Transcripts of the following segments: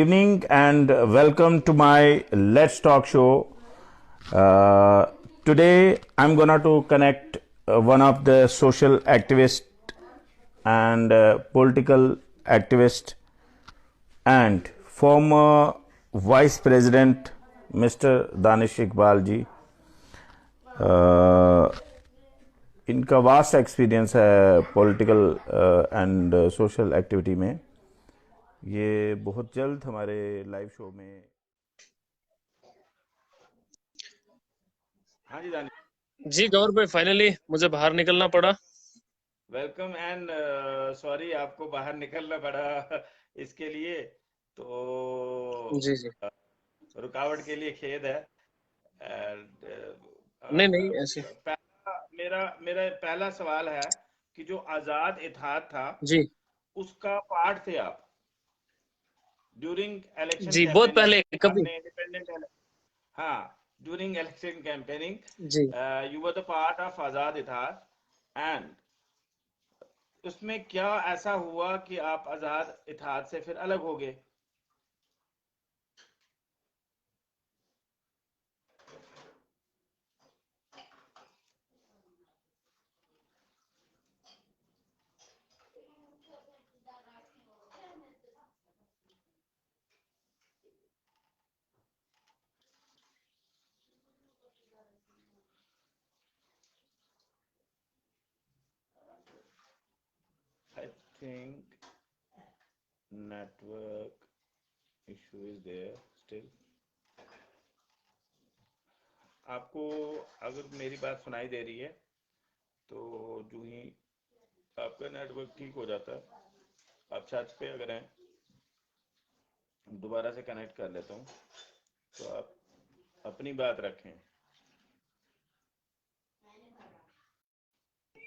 evening and welcome to my Let's Talk show. Today I'm gonna to connect one of the social activist and political activist and former Vice President Mr. Danish Iqbal जी. इनका vast experience है political and social activity में. ये बहुत जल्द हमारे live show में. हाँ जी दानिश, जी गौर भाई, फाइनली मुझे बाहर निकलना पड़ा. वेलकम एंड सॉरी आपको बाहर निकलना पड़ा इसके लिए. तो जी जी. रुकावट के लिए खेद है. And, नहीं ऐसे. मेरा मेरा पहला सवाल है कि जो आजाद इत्तेहाद था जी उसका पार्ट थे आप ड्यूरिंग इलेक्शन जी, बहुत कैंपेनिंग. पहले कभी. आपने इंडिपेंडेंट. हाँ, ड्यूरिंग इलेक्शन कैंपेनिंग जी. You were the part of Azad Ittehad. And उसमें क्या ऐसा हुआ कि आप आजाद इत्तेहाद से फिर अलग हो गए? I think network issue is there still. आपको अगर मेरी बात सुनाई दे रही है तो जो ही आपका नेटवर्क ठीक हो जाता है, आप छत पे अगर हैं, दोबारा से कनेक्ट कर लेता हूँ तो आप अपनी बात रखें.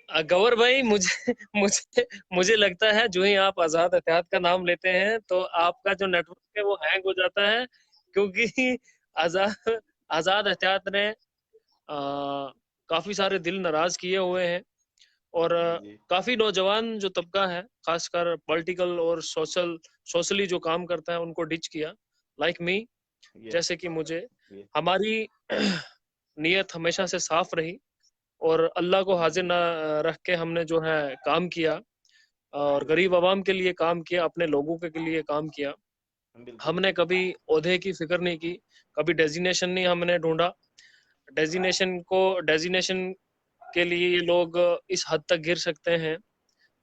गौर भाई, मुझे मुझे मुझे लगता है जो ही आप आजाद इत्तेहाद का नाम लेते हैं तो आपका जो नेटवर्क है वो हैंग हो जाता है, क्योंकि आजाद आजाद इत्तेहाद ने काफी सारे दिल नाराज किए हुए हैं. और जी काफी नौजवान जो तबका है, खासकर पॉलिटिकल और सोशली जो काम करता है, उनको डिच किया. लाइक मी, ये जैसे कि मुझे, ये हमारी नीयत हमेशा से साफ रही और अल्लाह को हाजिर ना रख के हमने जो है काम किया और गरीब आवाम के लिए काम किया, अपने लोगों के लिए काम किया. बिल्कुल. हमने कभी ओहदे की फिक्र नहीं की, कभी डेजिग्नेशन नहीं हमने ढूंढा. डेजिग्नेशन के लिए ये लोग इस हद तक गिर सकते हैं.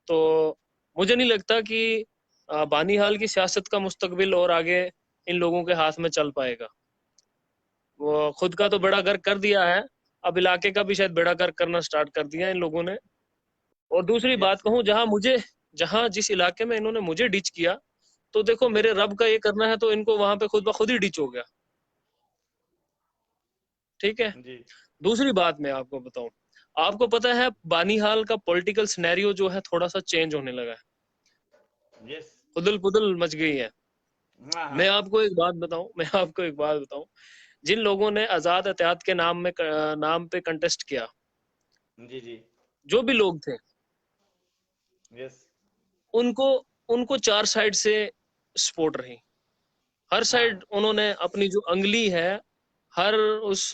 तो मुझे नहीं लगता कि बानीहाल की सियासत का मुस्तकबिल और आगे इन लोगों के हाथ में चल पाएगा. वो खुद का तो बेड़ा गर्क कर दिया है, अब इलाके का भी शायद बेड़ा गर्क करना स्टार्ट कर दिया इन लोगों ने. और दूसरी बात यस कहूँ, जहां जिस इलाके में इन्होंने मुझे डिच किया, तो देखो मेरे रब का ये करना है तो इनको वहां पे खुद ब खुद ही डिच हो गया. ठीक है. जी. दूसरी बात मैं आपको बताऊं, आपको पता है बानीहाल का पॉलिटिकल सिनेरियो जो है थोड़ा सा चेंज होने लगा है, यस. उदल पुदल मच गई है. हाँ मैं हाँ. आपको एक बात बताऊं, जिन लोगों ने आजाद इत्तेहाद के नाम पे कंटेस्ट किया, जी जी. जो भी लोग थे, यस. उनको उनको चार साइड से सपोर्ट रही. हर हाँ. साइड उन्होंने अपनी जो अंगली है, हर उस,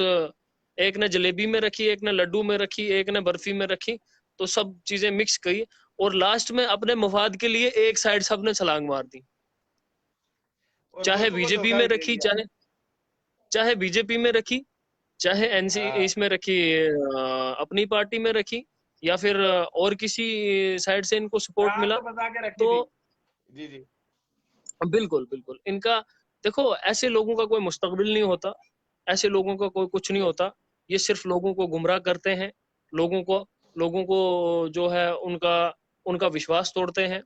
एक ने जलेबी में रखी, एक ने लड्डू में रखी, एक ने बर्फी में रखी, तो सब चीजें मिक्स की और लास्ट में अपने मफाद के लिए एक साइड सबने छलांग मार दी. और चाहे वोटों को बीजेपी धोखा में भी दे रखी, दिया. चाहे बीजेपी में रखी, चाहे एनसी हाँ. इसमें रखी, अपनी पार्टी में रखी, या फिर और किसी साइड से इनको सपोर्ट चार मिला. तो बता के रखी तो थी. जी जी. बिल्कुल बिल्कुल, इनका देखो, ऐसे लोगों का कोई मुस्तकबिल नहीं होता, ऐसे लोगों का कोई कुछ नहीं यस. होता. ये सिर्फ लोगों को गुमराह करते हैं, लोगों को लोगों को जो है उनका उनका विश्वास तोड़ते हैं. जी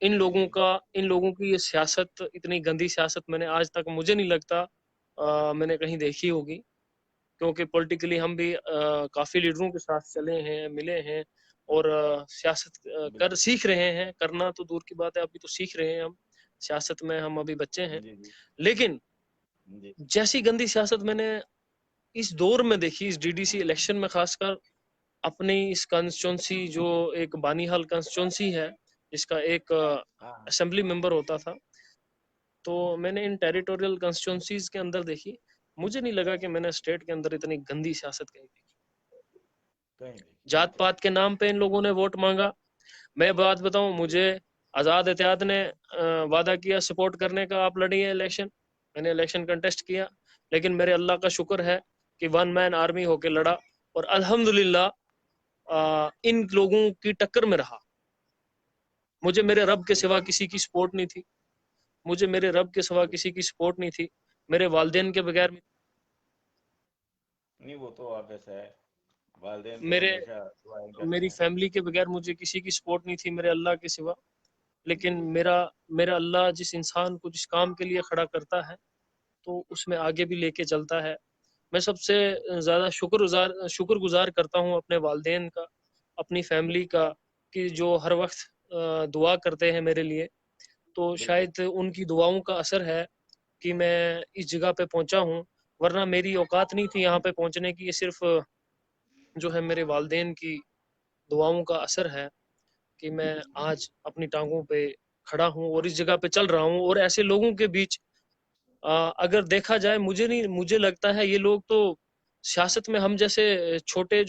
जी. इन लोगों की ये सियासत, इतनी गंदी सियासत मैंने आज तक, मुझे नहीं लगता मैंने कहीं देखी होगी. क्योंकि पॉलिटिकली हम भी काफी लीडरों के साथ चले हैं, मिले हैं और सियासत कर बिल्कुल. सीख रहे हैं. करना तो दूर की बात है, अभी तो सीख रहे हैं हम सियासत में, हम अभी बच्चे हैं. जी जी. लेकिन जी. जैसी गंदी सियासत मैंने इस दौर में देखी, इस डीडीसी इलेक्शन में खासकर, अपनी इस कंस्टिट्यूंसी, जो एक बानीहाल कंस्टिट्यूंसी है, जिसका एक हाँ. असेंबली मेंबर होता था, तो मैंने इन टेरिटोरियल कॉन्स्टिट्यूंसीज के अंदर देखी, मुझे नहीं लगा कि मैंने स्टेट के अंदर इतनी गंदी सियासत कहीं देखी। कहीं देखी, जात बिल्कुल। पात के नाम पे इन लोगों ने वोट मांगा। मैं बात बताऊं, मुझे आजाद एहतियात ने वादा किया सपोर्ट करने का, आप लड़िए इलेक्शन, मैंने इलेक्शन कंटेस्ट किया, लेकिन मेरे अल्लाह का शुक्र है कि वन मैन आर्मी होके लड़ा और अल्हम्दुलिल्लाह इन लोगों की टक्कर में रहा। मुझे मेरे रब के सिवा किसी की सपोर्ट नहीं थी, मुझे मेरे रब के सिवा किसी की सपोर्ट नहीं थी, मेरे वालदेन के बगैर, नहीं, वो तो ऑब्वियस है, वालदेन तो मेरे हमेशा दुआएं करते मेरी हैं। फैमिली के बगैर मुझे किसी की सपोर्ट नहीं थी, मेरे अल्लाह के सिवा। लेकिन मेरा मेरा अल्लाह जिस इंसान को जिस काम के लिए खड़ा करता है तो उसमें आगे भी लेके चलता है। मैं सबसे ज़्यादा शुक्रगुजार करता हूँ अपने वालदेन का, अपनी फैमिली का, कि जो हर वक्त दुआ करते हैं मेरे लिए। तो बिल्कुल। शायद उनकी दुआओं का असर है कि मैं इस जगह पे पहुंचा हूँ, वरना मेरी औकात नहीं थी यहाँ पे पहुंचने की। ये सिर्फ जो है मेरे वालदेन की दुआओं का असर है कि मैं आज अपनी टांगों पे खड़ा हूँ और इस जगह पे चल रहा हूँ। और ऐसे लोगों के बीच अगर देखा जाए, मुझे लगता है ये लोग तो सियासत में हम जैसे छोटे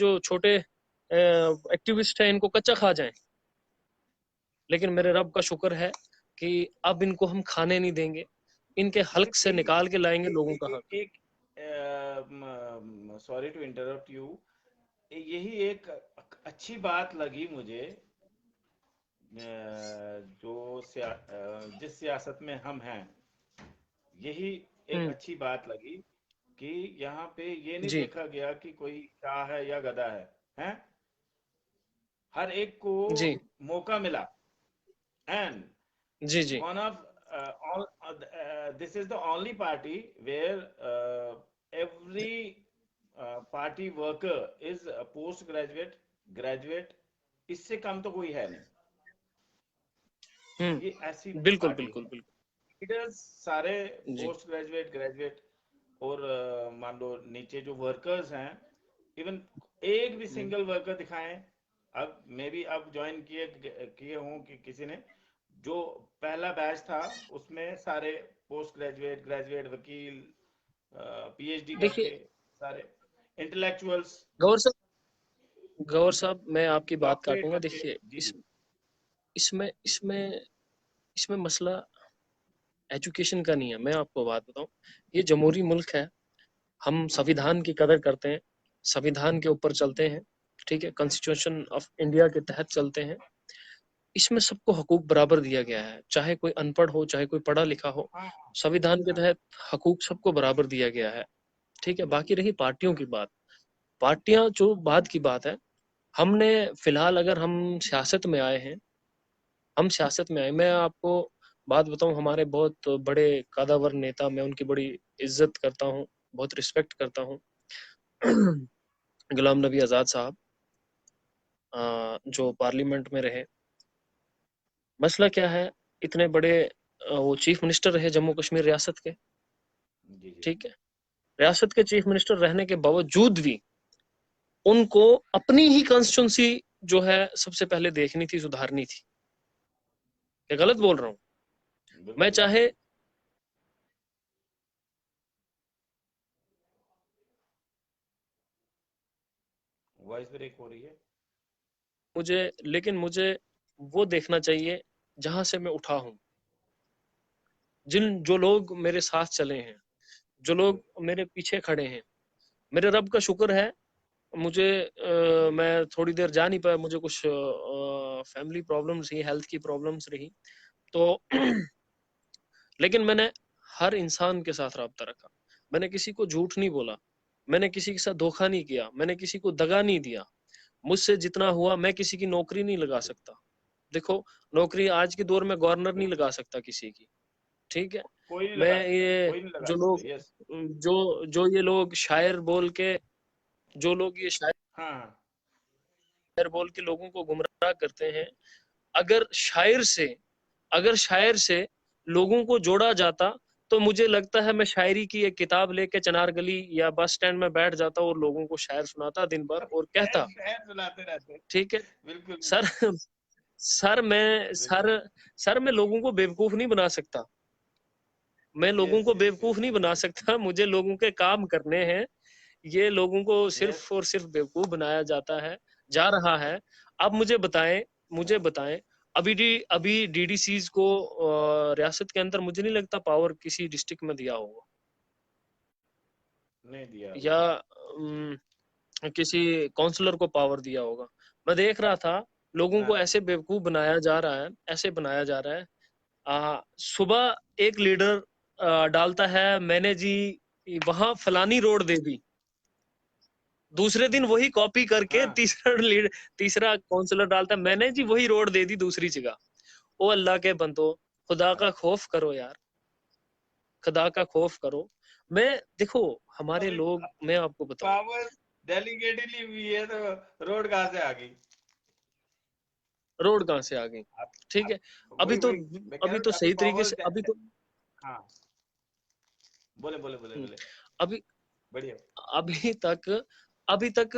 एक्टिविस्ट हैं, इनको कच्चा खा जाएं। लेकिन मेरे रब का शुक्र है कि अब इनको हम खाने नहीं देंगे, इनके हल्क से एक निकाल के लाएंगे लोगों का हक। एक सॉरी टू इंटरप्ट यू, यही एक अच्छी बात लगी मुझे, जिस सियासत में हम हैं, यही एक हम्म। अच्छी बात लगी कि यहाँ पे ये नहीं जी देखा गया कि कोई शाह है या गधा है, हर एक को जी मौका मिला। एंड जी जी one of all this is the only party where every party worker is a post graduate, इससे कम तो कोई है नहीं, ये ऐसी बिल्कुल पार्टी बिल्कुल है। बिल्कुल। लीडर्स सारे जी पोस्ट ग्रेजुएट और मान लो नीचे जो वर्कर्स हैं, इवन एक भी हम्म। सिंगल वर्कर दिखाएं। अब मैं भी अब ज्वाइन किए किए हूं कि किसी ने, जो पहला बैच था उसमें सारे पोस्ट ग्रेजुएट वकील, पीएचडी देखिए करके, सारे इंटेलेक्चुअल्स, गौर साहब, मैं आपकी बात डॉक्टरेट काटूंगा। करके। देखिए, जी जी। इसमें इसमें इसमें मसला एजुकेशन का नहीं है। मैं आपको बात बताऊं, ये जमहूरी मुल्क है, हम संविधान की कदर करते हैं, संविधान के ऊपर चलते हैं, ठीक है, कॉन्स्टिट्यूशन ऑफ इंडिया के तहत चलते हैं। इसमें सबको हकूक बराबर दिया गया है, चाहे कोई अनपढ़ हो चाहे कोई पढ़ा लिखा हो, हाँ संविधान के हाँ। तहत हकूक सबको बराबर दिया गया है। ठीक है, बाकी रही पार्टियों की बात, पार्टियां जो बाद की बात है। हमने फिलहाल, अगर हम सियासत में आए हैं, हम सियासत में आए, मैं आपको बात बताऊं, हमारे बहुत बड़े कदावर नेता, मैं उनकी बड़ी इज्जत करता हूं, बहुत रिस्पेक्ट करता हूं, गुलाम नबी आज़ाद साहब, जो पार्लियामेंट में रहे। मसला क्या है, इतने बड़े वो चीफ मिनिस्टर रहे जम्मू कश्मीर रियासत के, जी जी। ठीक है, रियासत के चीफ मिनिस्टर रहने के बावजूद भी उनको अपनी ही कॉन्स्टिट्यूंसी जो है सबसे पहले देखनी थी, सुधारनी थी। क्या गलत बोल रहा हूँ? मैं बिल्कुल बिल्कुल। चाहे वॉइस ब्रेक हो रही है। मुझे वो देखना चाहिए जहां से मैं उठा हूं, जो लोग मेरे साथ चले हैं, जो लोग मेरे पीछे खड़े हैं। मेरे रब का शुक्र है, मैं थोड़ी देर जा नहीं पाया, मुझे कुछ फैमिली प्रॉब्लम्स रही, हेल्थ की प्रॉब्लम्स रही, तो लेकिन मैंने हर इंसान के साथ रब्ता रखा, मैंने किसी को झूठ नहीं बोला, मैंने किसी के साथ धोखा नहीं किया, मैंने किसी को दगा नहीं दिया। मुझसे जितना हुआ, मैं किसी की नौकरी नहीं लगा सकता। देखो, नौकरी आज के दौर में गवर्नर नहीं बिल्कुल। लगा सकता किसी की, ठीक है। कोई नहीं मैं लगा सकता, ये कोई नहीं लगा जो सकता, लोग यस। जो ये लोग शायर बोल के, जो लोग ये शायर हाँ हाँ। बोल के लोगों को गुमराह करते हैं, अगर शायर से अगर शायर से लोगों को जोड़ा जाता, तो मुझे लगता है मैं शायरी की एक किताब लेके चनार गली या बस स्टैंड में बैठ जाता और लोगों को शायर सुनाता दिन भर और कहता, शहर सुनाते रहते। ठीक है बिल्कुल सर, बिल्कुल। सर मैं बिल्कुल। सर सर मैं लोगों को बेवकूफ नहीं बना सकता, मैं लोगों Yes, को yes, बेवकूफ yes, नहीं yes, बना yes. सकता, मुझे लोगों के काम करने हैं। ये लोगों को Yes. सिर्फ और सिर्फ बेवकूफ बनाया जाता है, जा रहा है। आप मुझे बताएं, अभी डीडीसीज को रियासत के अंदर मुझे नहीं लगता पावर किसी डिस्ट्रिक्ट में दिया होगा, नहीं दिया या होगा। किसी काउंसलर को पावर दिया होगा। मैं देख रहा था लोगों ना को ऐसे बेवकूफ बनाया जा रहा है, ऐसे बनाया जा रहा है। सुबह एक लीडर डालता है मैंने जी वहां फलानी रोड दे दी, दूसरे दिन वही कॉपी करके हाँ तीसरा काउंसलर डालता है मैंने जी वही रोड दे दी दूसरी जगह। ओ अल्लाह के बंदो, खुदा का खौफ करो यार, खुदा का खौफ करो। मैं देखो हमारे अभी लोग, मैं आपको बताऊं, पावर डेलीगेटली हुई है तो रोड कहाँ से आ गई? रोड कहाँ से आ गई? आप, ठीक आप है, अभी वही तो वही मैं कह अभी रहा तो हूँ अभी सही तरीके पावर से अभी तो हाँ बोले बोले बोले हम्म, बोले अभी बढ़िया। अभी तक अभी तक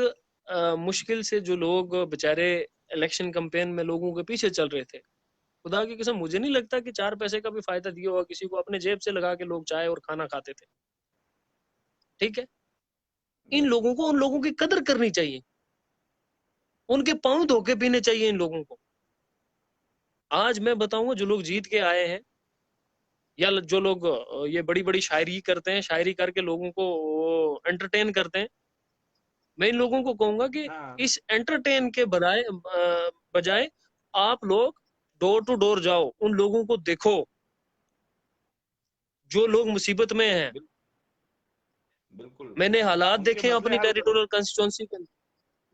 मुश्किल से जो लोग बेचारे इलेक्शन कैंपेन में लोगों के पीछे चल रहे थे, खुदा की कसम मुझे नहीं लगता कि 4 पैसे का भी फायदा दिया होगा किसी को, अपने जेब से लगा के लोग चाय और खाना खाते थे। ठीक है, इन यस लोगों को, उन लोगों की कदर करनी चाहिए, उनके पांव धो के पीने चाहिए इन लोगों को। आज मैं बताऊंगा, जो लोग जीत के आए हैं, या जो लोग ये बड़ी बड़ी शायरी करते हैं, शायरी करके लोगों को एंटरटेन करते हैं, मैं इन लोगों को कहूंगा कि हाँ इस एंटरटेन के बजाय आप लोग डोर टू डोर जाओ, उन लोगों को देखो जो लोग मुसीबत में हैं। बिल्कुल मैंने हालात उनके देखे हैं मसले अपनी हल करो। टेरिटोरियल कंस्टिट्यूंसी के अंदर,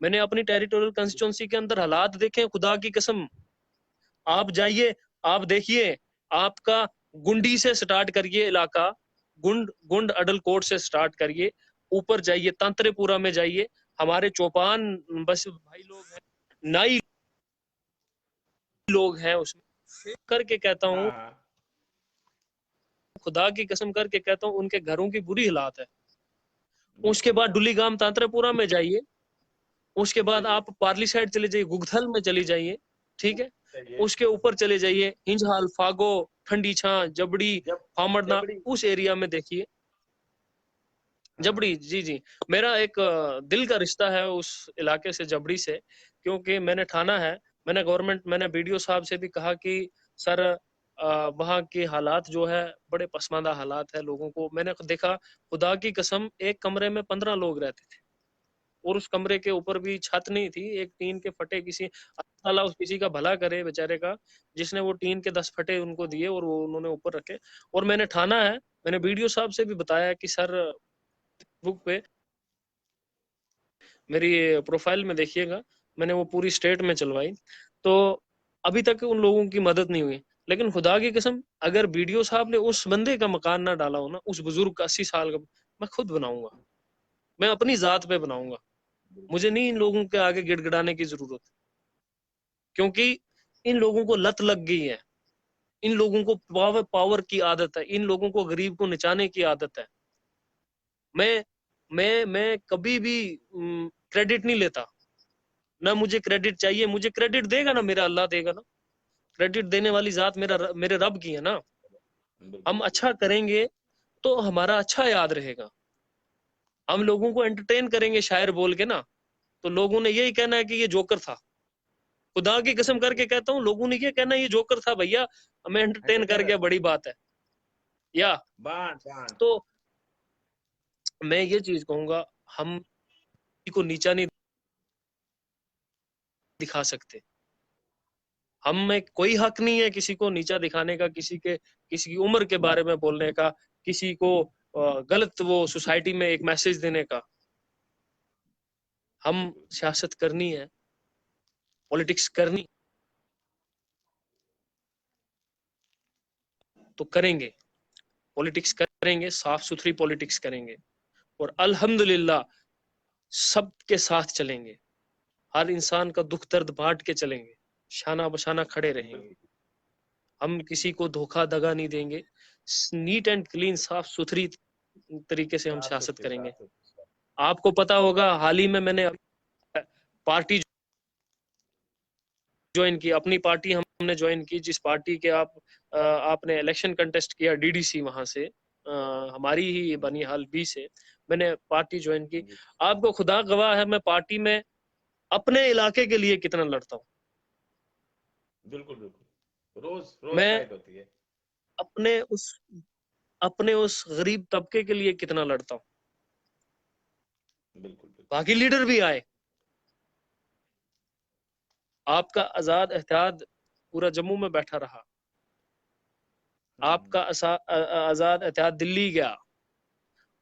मैंने अपनी टेरिटोरियल कंस्टिट्यूंसी के अंदर हालात देखे हैं, खुदा की कसम। आप जाइए, आप देखिए, आपका गुंडी से स्टार्ट करिए इलाका, गुंड अडलकोट से स्टार्ट करिए, ऊपर जाइए तांत्रेपुरा में जाइए, हमारे चौपान बस भाई लोग हैं, नाई लोग हैं उसमें, करके कहता हूँ, हाँ हाँ खुदा की कसम करके कहता हूँ, उनके घरों की बुरी हालात है। उसके बिल्कुल बाद डुलीगाम तांत्रेपुरा में जाइए, उसके बाद जाइए आप पार्ली साइड चले जाइए, गुगथल में चली जाइए, ठीक है, जाइए उसके ऊपर चले जाइए, हिंजहाल, फागो, ठंडी छां, जबड़ी, जब फामड़ना, जबड़ी उस एरिया में देखिए। हाँ हाँ जबड़ी, जी जी, मेरा एक दिल का रिश्ता है उस इलाके से, जबड़ी से, क्योंकि मैंने ठाना है, मैंने बीडीओ साहब से भी कहा कि सर वहाँ के हालात जो है बड़े पसमानदा हालात है, लोगों को मैंने देखा, खुदा की कसम, एक कमरे में 15 लोग रहते थे, और उस कमरे के ऊपर भी छत नहीं थी, एक टीन के फटे, किसी अल्लाह ताला उस किसी का भला करे बेचारे का, जिसने वो टीन के 10 फटे उनको दिए और वो उन्होंने ऊपर रखे। और मैंने ठाना है, मैंने बीडीओ साहब से भी बताया कि सर बुक पे मेरी प्रोफाइल में देखिएगा, मैंने वो पूरी स्टेट में चलवाई, तो अभी तक उन लोगों की मदद नहीं हुई। लेकिन खुदा की कसम, अगर बीडीओ साहब ने उस बंदे का मकान ना डाला हो ना, उस बुजुर्ग का 80 साल का, मैं खुद बनाऊंगा, मैं अपनी जात पे बनाऊंगा, मुझे नहीं इन लोगों के आगे गिड़गिड़ाने की जरूरत, क्योंकि इन लोगों को लत लग गई है, इन लोगों को पावर की आदत है, इन लोगों को गरीब को नचाने की आदत है। मैं मैं कभी भी क्रेडिट नहीं लेता, ना मुझे क्रेडिट चाहिए, मुझे क्रेडिट देगा ना मेरा अल्लाह देगा ना, क्रेडिट देने वाली जात मेरे रब की है ना। हम बिल्कुल अच्छा करेंगे तो हमारा अच्छा याद रहेगा, हम लोगों को एंटरटेन करेंगे शायर बोल के ना, तो लोगों ने यही कहना है कि ये जोकर था, खुदा की कसम करके कहता हूँ, लोगों ने ये कहना है ये जोकर था भैया, हमें एंटरटेन कर एंटरटेनर गया, बड़ी बात है। या बांट बांट तो मैं ये चीज कहूंगा, हम किसी को नीचा नहीं दिखा सकते, हम में कोई हक नहीं है किसी को नीचा दिखाने का, किसी की उम्र के बारे में बोलने का, किसी को गलत वो सोसाइटी में एक मैसेज देने का। हम बिल्कुल सियासत करनी है, पॉलिटिक्स करनी तो करेंगे, पॉलिटिक्स करेंगे, साफ सुथरी पॉलिटिक्स करेंगे, और अल्हम्दुलिल्लाह सबके साथ चलेंगे, हर इंसान का दुख दर्द बांट के चलेंगे, शाना बशाना खड़े रहेंगे, बिल्कुल हम किसी को धोखा दगा नहीं देंगे, नीट एंड क्लीन, साफ सुथरी तरीके से हम साफ सियासत सुथरे करेंगे। साफ सुथरे आपको पता होगा, हाल ही में मैंने पार्टी ज्वाइन की, अपनी पार्टी हमने ज्वाइन की, जिस पार्टी के आप आपने इलेक्शन कंटेस्ट किया डीडीसी वहां से, हमारी ही बनिहाल बी से मैंने पार्टी ज्वाइन की। जी, आपको खुदा गवाह है, मैं पार्टी में अपने इलाके के लिए कितना लड़ता हूँ। बिल्कुल बिल्कुल, रोज रोज मैं फाइट होती है। अपने उस अपने उस गरीब तबके के लिए कितना लड़ता हूँ। बिल्कुल बिल्कुल। बाकी लीडर भी आए, आपका आजाद एहतियात पूरा जम्मू में बैठा रहा, आपका आजाद एहतियात दिल्ली गया,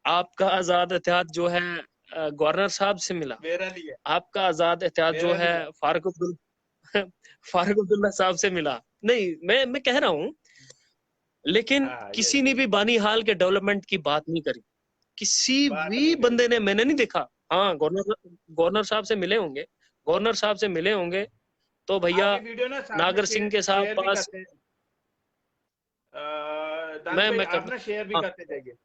आपका आजाद एहतियात जो है गवर्नर साहब से मिला, मेरा नहीं है, आपका आजाद एहतियात जो मेरा है नहीं है। फारूक फारूक अब्दुल्ला साहब से मिला। नहीं, मैं कह रहा हूं, लेकिन हाँ, किसी यस ने यस, भी बानीहाल के डेवलपमेंट की बात नहीं करी, किसी बात भी नहीं करी बंदे ने, उन्होंने। मैंने नहीं देखा। हाँ, गवर्नर गवर्नर साहब से मिले होंगे, गवर्नर साहब से मिले होंगे तो भैया आपकी वीडियो ना साथ में नागर सिंह के साथ शेयर भी पास। करते हैं। दानिश भाई मैं कर आप ना शेयर भी हाँ, करते जाइए।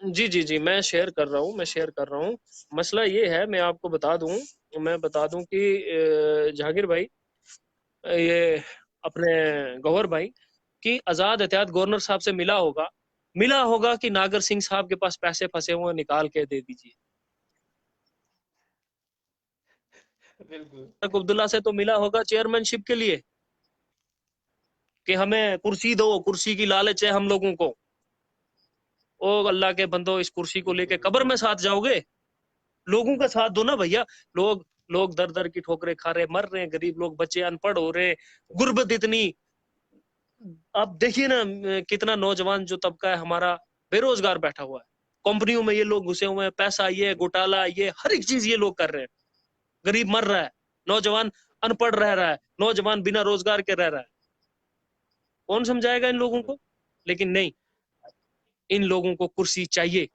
जी जी जी, मैं शेयर कर रहा हूँ, मैं शेयर कर रहा हूँ। मसला ये है, मैं बता दूं कि जहांगीर भाई, ये अपने गौहर भाई, कि आजाद एहतियात गवर्नर साहब से मिला होगा कि नागर सिंह साहब के पास पैसे फंसे हुए हैं, निकाल के दे दीजिए। बिल्कुल। अब्दुल्ला से तो मिला होगा चेयरमैनशिप के लिए, कि हमें कुर्सी दो, कुर्सी की लालच है हम लोगों को। ओ अल्लाह के बंदो, इस कुर्सी को लेके बिल्कुल कब्र में साथ जाओगे? लोगों का साथ दो ना भैया। लोग लोग दर दर की ठोकरें खा रहे, मर रहे हैं, गरीब लोग, बच्चे अनपढ़ हो रहे, गुर्बत इतनी। आप देखिए ना, कितना नौजवान जो तबका है हमारा बेरोजगार बैठा हुआ है, कंपनियों में ये लोग घुसे हुए हैं, पैसा, ये घोटाला, ये हर एक चीज ये लोग कर रहे हैं। गरीब मर रहा है, नौजवान अनपढ़ रह रहा है, नौजवान बिना रोजगार के रह रहा है। कौन समझाएगा इन लोगों को? लेकिन नहीं, इन लोगों को कुर्सी चाहिए,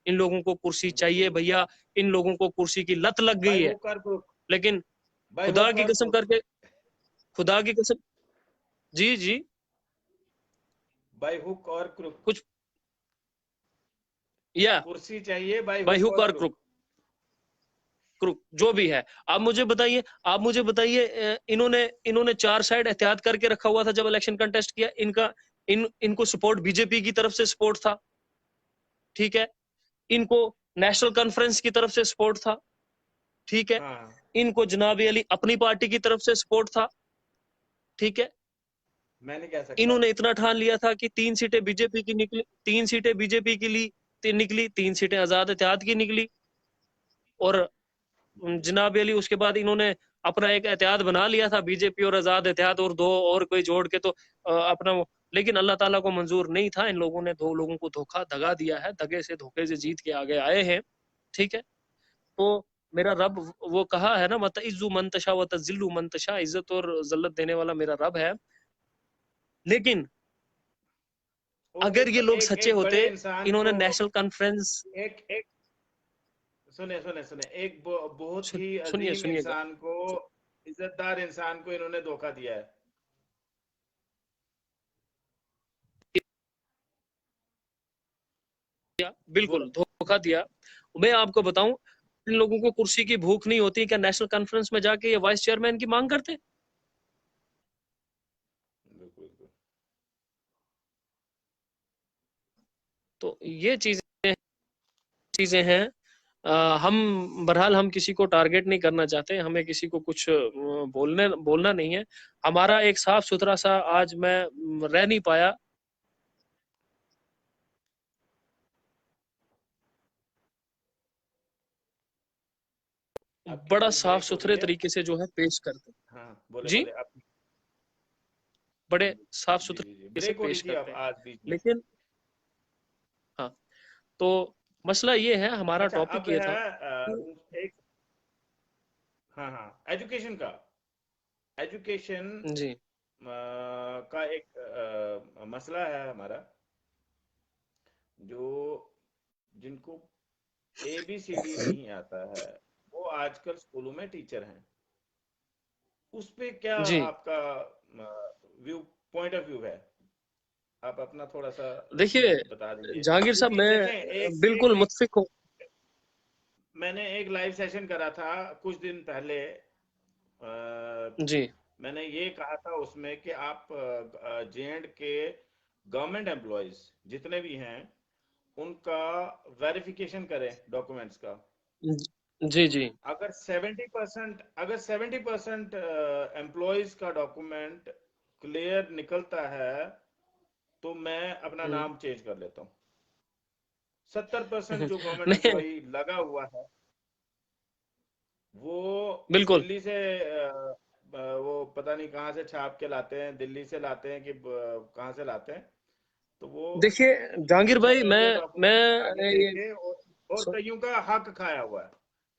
इन लोगों को कुर्सी चाहिए बिल्कुल। भैया। इन लोगों को कुर्सी की लत लग भाई गई है। हुक और क्रुक, लेकिन भाई खुदा हुक की और कसम क्रुक, करके, खुदा की कसम, जी जी, भाई हुक और क्रुक, कुछ, या कुर्सी चाहिए भाई बाई हुक हुक और और क्रुक। क्रुक, क्रुक जो भी है। आप मुझे बताइए, इन्होंने इन्होंने चार साइड एहतियात करके रखा हुआ था जब इलेक्शन कंटेस्ट किया। इनको सपोर्ट बीजेपी की तरफ से सपोर्ट था, ठीक है। इनको नेशनल कॉन्फ्रेंस की तरफ से सपोर्ट था, ठीक है। हाँ, इनको जनाब अली अपनी पार्टी की तरफ से सपोर्ट था, ठीक है। मैं नहीं कह सकता। इन्होंने इतना ठान लिया था कि 3 सीटें बीजेपी की निकली, 3 सीटें बीजेपी की ली, निकली 3 सीटें आजाद इत्तेहाद की निकली। और जनाब अली उसके बाद इन्होंने अपना एक एहतियात बना लिया था, बीजेपी और आजाद इत्तेहाद और दो और कोई जोड़ के, तो अपना वो। लेकिन अल्लाह ताला को मंजूर नहीं था, इन लोगों ने दो लोगों को धोखा दगा दिया है, दगे से धोखे से जीत के आगे आए हैं, ठीक है। तो मेरा रब, वो कहा है ना, मतइज्जु मंतशा व तजिल्लु मंतशा, इज्जत और जल्लत देने वाला मेरा रब है। लेकिन वो अगर एक ये लोग एक सच्चे एक होते, बड़े इंसान इन्होंने को, नेशनल कॉन्फ्रेंस, एक एक सुने सुने सुने, एक बहुत सुन, ही सुनिए अजीम सुनिएगा, इंसान को, इज्जतदार इंसान को इन्होंने धोखा दिया है। वो बिल्कुल धोखा दिया। मैं आपको बताऊं, इन लोगों को कुर्सी की भूख नहीं होती, क्या नेशनल कॉन्फ्रेंस में जाके ये वाइस चेयरमैन की मांग करते? बिल्कुल बिल्कुल। तो ये चीजें चीजें हैं। हम बहरहाल हम किसी को टारगेट नहीं करना चाहते, हमें किसी को कुछ बोलना नहीं है। हमारा एक साफ सुथरा सा, आज मैं रह नहीं पाया, आपकी बड़ा आवाज साफ ब्रेक हो रही सुथरे है। तरीके से जो है पेश करते हैं। हाँ, बोले जी, बोले आप। बड़े साफ जी सुथरे जी जी, तरीके से ब्रेक हो रही पेश थी करते अब हैं। आज बीच में। लेकिन हाँ, तो मसला ये है, हमारा अच्छा, टॉपिक अब ये था है कि एक, हाँ हाँ, एजुकेशन का, एजुकेशन जी का एक मसला है हमारा, जो जिनको ABCD नहीं आता है, वो आजकल स्कूलों में टीचर हैं। उस पे क्या जी, आपका व्यू, पॉइंट ऑफ व्यू है? आप अपना थोड़ा सा देखिए बता दीजिए, जहांगीर साहब, क्योंकि देखें, मैं एक एक बिल्कुल मुत्फिक हूँ। मैंने एक लाइव सेशन करा था कुछ दिन पहले। जी मैंने ये कहा था उसमें कि आप जे एंड के गवर्नमेंट एम्प्लॉयज जितने भी हैं उनका वेरिफिकेशन करें डॉक्यूमेंट्स का। जी जी। अगर 70% एम्प्लॉयज का डॉक्यूमेंट क्लियर निकलता है तो मैं अपना हम्म। नाम चेंज कर लेता हूँ। 70% जो गवर्नमेंट नहीं, एम्प्लॉय लगा हुआ है वो बिल्कुल। दिल्ली से वो पता नहीं कहाँ से छाप के लाते हैं, दिल्ली से लाते हैं कि कहाँ से लाते हैं, तो वो देखिए जहांगीर भाई, नकल के डॉक्यूमेंट आगे मैं ये देके और कईयों का हक खाया हुआ है,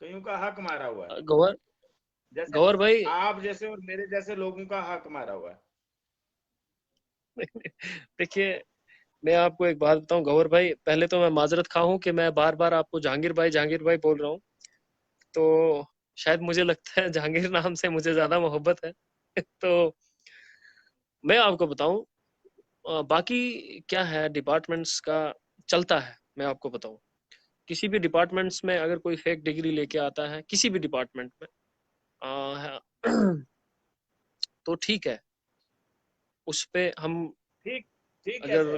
कईयों का हक मारा हुआ है, गौर जैसे गौर भाई आप जैसे और मेरे जैसे लोगों का हक मारा हुआ है। देखिए मैं आपको एक बात बताऊं गौर भाई, पहले तो मैं माजरत खा हूं कि मैं बार बार आपको जहांगीर भाई बोल रहा हूं। तो शायद मुझे लगता है जहांगीर नाम से मुझे ज्यादा मोहब्बत है। तो मैं आपको बताऊं, बाकी क्या है डिपार्टमेंट्स का चलता है, मैं आपको बताऊं। किसी भी डिपार्टमेंट्स में अगर कोई फेक डिग्री लेके आता है किसी भी डिपार्टमेंट में, आ, तो ठीक है, उस पे हम ठीक ठीक अगर कैसे है?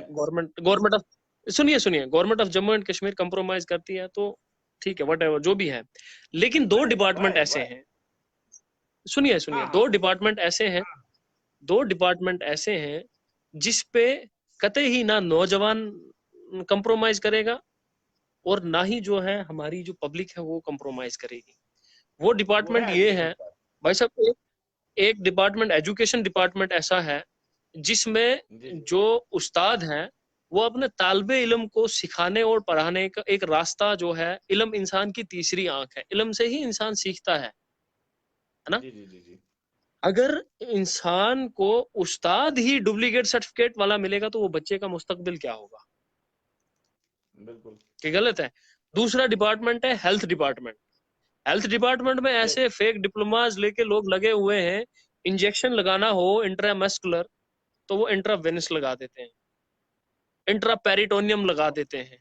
गवर्नमेंट ऑफ सुनिए government of Jammu and Kashmir compromise करती है तो ठीक है, वट एवर जो भी है। लेकिन दो डिपार्टमेंट ऐसे वाई? हैं, सुनिए हाँ हाँ दो डिपार्टमेंट ऐसे हैं जिस पे कतई ही ना नौजवान कंप्रोमाइज करेगा और ना ही जो है हमारी जो पब्लिक है वो कंप्रोमाइज करेगी। वो वो है डिपार्टमेंट ये एजुकेशन है डिपार्टमेंट। भाई साहब, एक डिपार्टमेंट एजुकेशन डिपार्टमेंट ऐसा है जिसमें जी जी जो उस्ताद हैं वो अपने तालिबे इल्म को सिखाने और पढ़ाने का एक रास्ता जो है, इल्म इंसान की तीसरी आंख है, इल्म से ही इंसान सीखता है ना। जी जी जी जी अगर इंसान को उस्ताद ही डुप्लीकेट सर्टिफिकेट वाला मिलेगा तो वो बच्चे का मुस्तकबिल क्या होगा, बिल्कुल। कि गलत है। दूसरा डिपार्टमेंट है हेल्थ डिपार्टमेंट। हेल्थ डिपार्टमेंट में यस। ऐसे फेक डिप्लोमाज लेके लोग लगे हुए हैं, इंजेक्शन लगाना हो इंट्रामस्कुलर तो वो इंट्रावेनस लगा देते हैं, इंट्रापेरिटोनियम लगा देते हैं।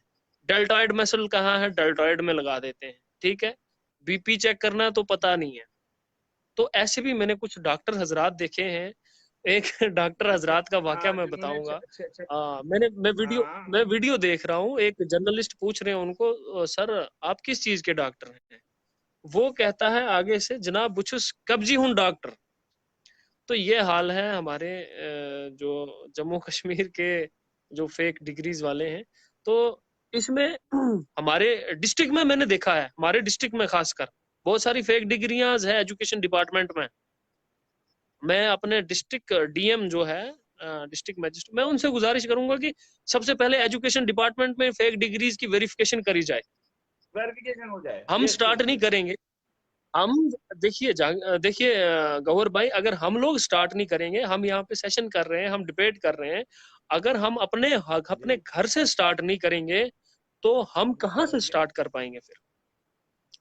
डेल्टॉइड मसल कहाँ है, डेल्टॉइड में लगा देते हैं, ठीक है। बीपी चेक करना तो पता नहीं है। तो ऐसे भी मैंने कुछ डॉक्टर हजरात देखे हैं। एक डॉक्टर अच्छा। हजरात का वाकया हाँ मैं जिन्होंने बताऊंगा। छ, हाँ मैं वीडियो देख रहा हूँ, एक जर्नलिस्ट पूछ रहे हैं उनको, सर आप किस चीज के डॉक्टर हैं?" वो कहता है आगे से, जनाब बुछुस कब्जी हूं डॉक्टर। तो ये हाल है हमारे जो जम्मू कश्मीर के जो फेक डिग्रीज वाले हैं। तो इसमें हमारे डिस्ट्रिक्ट में मैंने देखा है, हमारे डिस्ट्रिक्ट में खासकर बहुत सारी फेक डिग्रियां है एजुकेशन डिपार्टमेंट में। मैं अपने डिस्ट्रिक्ट डीएम जो है, डिस्ट्रिक्ट मजिस्ट्रेट, मैं उनसे गुजारिश करूंगा कि सबसे पहले एजुकेशन डिपार्टमेंट में फेक डिग्रीज की वेरिफिकेशन करी जाए। वेरिफिकेशन हो जाए। हम यस स्टार्ट यस नहीं यस। करेंगे। हम देखिए गौहर भाई, अगर हम लोग स्टार्ट नहीं करेंगे, हम यहाँ पे सेशन कर रहे हैं, हम डिबेट कर रहे हैं, अगर हम जी अपने घर से स्टार्ट नहीं करेंगे तो हम जी कहाँ से करेंगे। स्टार्ट कर पाएंगे फिर।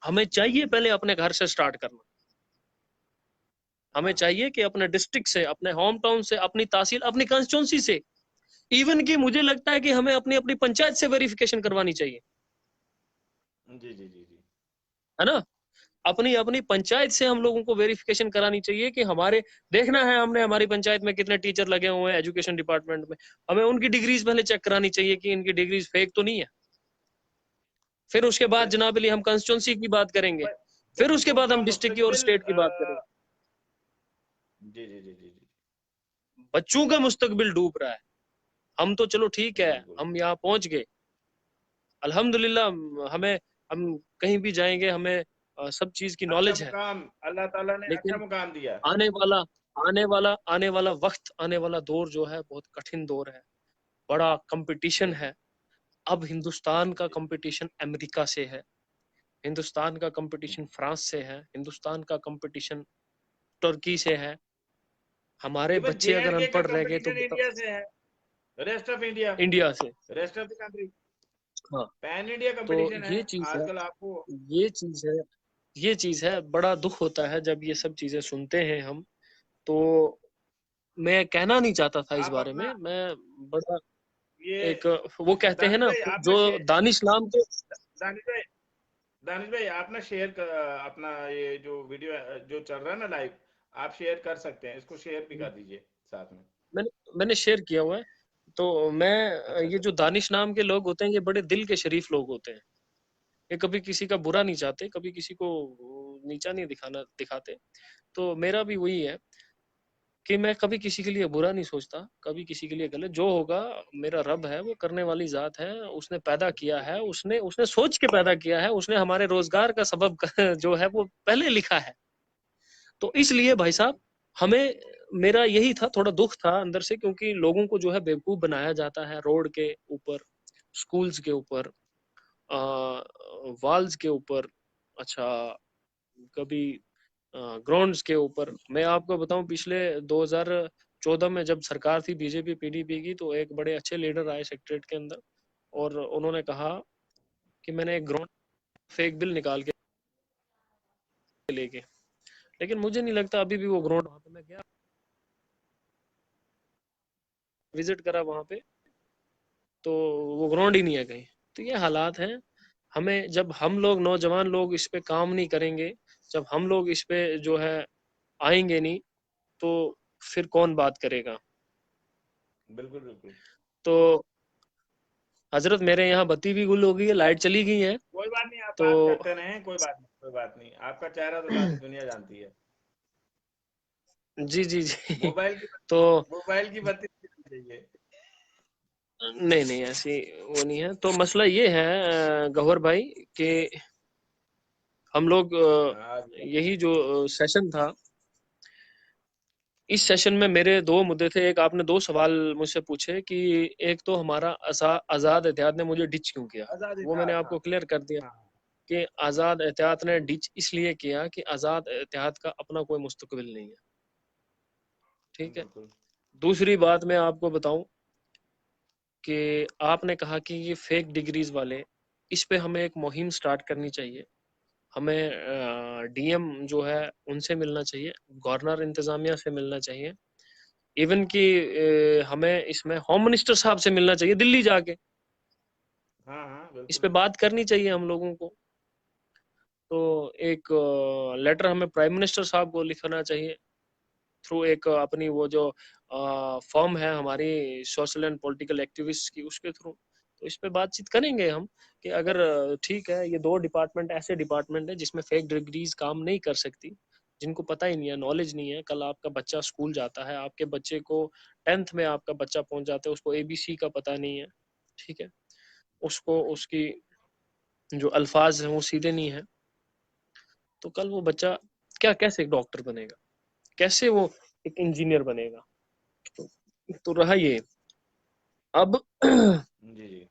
हमें चाहिए बिल्कुल पहले बिल्कुल। अपने घर से स्टार्ट करना। हमें हाँ चाहिए कि अपने डिस्ट्रिक्ट से, अपने होम टाउन से, अपनी तहसील, अपनी कंस्टिट्यूंसी से, इवन कि मुझे लगता है कि हमें अपनी अपनी पंचायत से वेरिफिकेशन करवानी चाहिए, जी जी जी जी। है ना। अपनी अपनी पंचायत से हम लोगों को वेरिफिकेशन करानी चाहिए कि हमारे, देखना है हमने हमारी पंचायत में कितने टीचर लगे हुए हैं एजुकेशन डिपार्टमेंट में, हमें उनकी डिग्रीज पहले चेक करानी चाहिए कि इनकी डिग्रीज फेक तो नहीं है। फिर उसके बाद यस। जनाब अली हम कंस्टिट्यूंसी की बात करेंगे, फिर उसके बाद उनका हम डिस्ट्रिक्ट की और मुस्तकबिल स्टेट की बात करेंगे। जी जी जी जी जी बच्चों का मुस्तकबिल डूब रहा है। हम तो चलो ठीक है, बिल्कुल। हम यहाँ पहुंच गए अल्हम्दुलिल्लाह, हमें, हम कहीं भी जाएंगे हमें सब चीज की अच्छा नॉलेज है। मुकाम अल्लाह ताला ने अच्छा लेकिन मुकाम दिया। आने वाला आने वाला वक्त, आने वाला दौर जो है बहुत कठिन दौर है, बड़ा कंपटीशन यस। है। अब हिंदुस्तान का जी कंपटीशन अमेरिका से है, हिंदुस्तान का कंपटीशन जी। फ्रांस से है, हिंदुस्तान का कंपटीशन तुर्की से है। हमारे इवन बच्चे जे अगर एंड के का अनपढ़ रह गए तो कंपटीशन इंडिया से है, रेस्ट ऑफ इंडिया, इंडिया से। रेस्ट ऑफ द कंट्री, हाँ। पैन इंडिया तो कंपटीशन है ये चीज है, आजकल आपको। ये चीज है, ये चीज है, बड़ा दुख होता है जब ये सब चीजें सुनते हैं हम। तो मैं कहना नहीं चाहता था इस आप बारे अपना में, मैं बड़ा ये एक, वो कहते हैं दानिश ना, भाई आपने जो शेयर, दानिश नाम के। दानिश भाई, दानिश भाई आपने शेयर कर, अपना ये जो वीडियो जो चल रहा है ना लाइव, आप शेयर कर सकते हैं, इसको शेयर भी कर दीजिए साथ में। मैंने शेयर किया हुआ है। तो मैं अच्छा ये अच्छा। जो दानिश नाम के लोग होते हैं, ये बड़े दिल के शरीफ लोग होते हैं। ये कभी किसी का बुरा नहीं चाहते, कभी किसी को नीचा नहीं दिखाते। तो मेरा भी वही है कि मैं कभी किसी के लिए बुरा नहीं सोचता, कभी किसी के लिए गलत। जो होगा, मेरा रब है, वो करने वाली जात है। उसने पैदा किया है, उसने उसने सोच के पैदा किया है, उसने हमारे रोजगार का सबब जो है वो पहले लिखा है। तो इसलिए भाई साहब, हमें, मेरा यही था, थोड़ा दुख था अंदर से, क्योंकि लोगों को जो है बेवकूफ बनाया जाता है रोड के ऊपर, स्कूल्स के ऊपर, वॉल्स के ऊपर, अच्छा, कभी ग्राउंड्स के ऊपर। मैं आपको बताऊं, पिछले 2014 में जब सरकार थी बीजेपी पीडीपी की, तो एक बड़े अच्छे लीडर आए सेक्रेटरीट के अंदर, और उन्होंने कहा कि मैंने एक ग्राउंड फेक बिल निकाल के लेके, लेकिन मुझे नहीं लगता अभी भी वो ग्राउंड, वहां पे मैं गया, विजिट करा वहां पे, तो वो ग्राउंड ही नहीं है कहीं। तो ये हालात हैं। हमें, जब हम लोग नौजवान लोग इस पे काम नहीं करेंगे, जब हम लोग इस पे जो है आएंगे नहीं, तो फिर कौन बात करेगा। बिल्कुल बिल्कुल। तो हजरत, मेरे यहाँ बत्ती भी गुल हो गई है, लाइट चली गई है। कोई बात नहीं, आप तो बात करते रहें, कोई बात नहीं, कोई बात नहीं, आपका चेहरा तो सारी दुनिया जानती है। जी जी जी। मोबाइल की तो मोबाइल की बत्ती चाहिए। नहीं नहीं, ऐसी वो नहीं है। तो मसला ये है गौहर भाई, कि हम लोग हाँ यही जो सेशन था, इस सेशन में मेरे दो मुद्दे थे। एक, आपने दो सवाल मुझसे पूछे कि एक तो हमारा आजाद एहतियात ने मुझे डिच क्यों किया। आजादी वो था, मैंने हाँ आपको क्लियर कर दिया हाँ। कि आजाद एहतियात ने डिच इसलिए किया कि आजाद एहतियात का अपना कोई मुस्तकबिल नहीं है। ठीक है। बिल्कुल। दूसरी बात मैं आपको बताऊं कि आपने कहा कि ये फेक डिग्रीज वाले, इस पे हमें एक मुहिम स्टार्ट करनी चाहिए। हमें डीएम जो है उनसे मिलना चाहिए, गवर्नर इंतजामिया से मिलना चाहिए, इवन कि हमें इसमें होम मिनिस्टर साहब से मिलना चाहिए दिल्ली जाके। हाँ हाँ इस बिल्कुल। पे बात करनी चाहिए हम लोगों को। तो एक लेटर हमें प्राइम मिनिस्टर साहब को लिखना चाहिए, थ्रू एक अपनी वो जो फॉर्म है हमारी सोशल एंड पॉलिटिकल एक्टिविस्ट की, उसके थ्रू। तो इस पे बातचीत करेंगे हम कि अगर ठीक है, ये दो डिपार्टमेंट ऐसे डिपार्टमेंट है जिसमें फेक डिग्रीज काम नहीं कर सकती, जिनको पता ही नहीं है, नॉलेज नहीं है। कल आपका बच्चा स्कूल जाता है, आपके बच्चे को 10th में आपका बच्चा पहुंच जाता है, उसको एबीसी का पता नहीं है, ठीक है, उसको उसकी जो अल्फाज हैं वो सीधे नहीं है, तो कल वो बच्चा क्या, कैसे एक डॉक्टर बनेगा, कैसे वो एक इंजीनियर बनेगा। तो रहा ये। अब जी जी।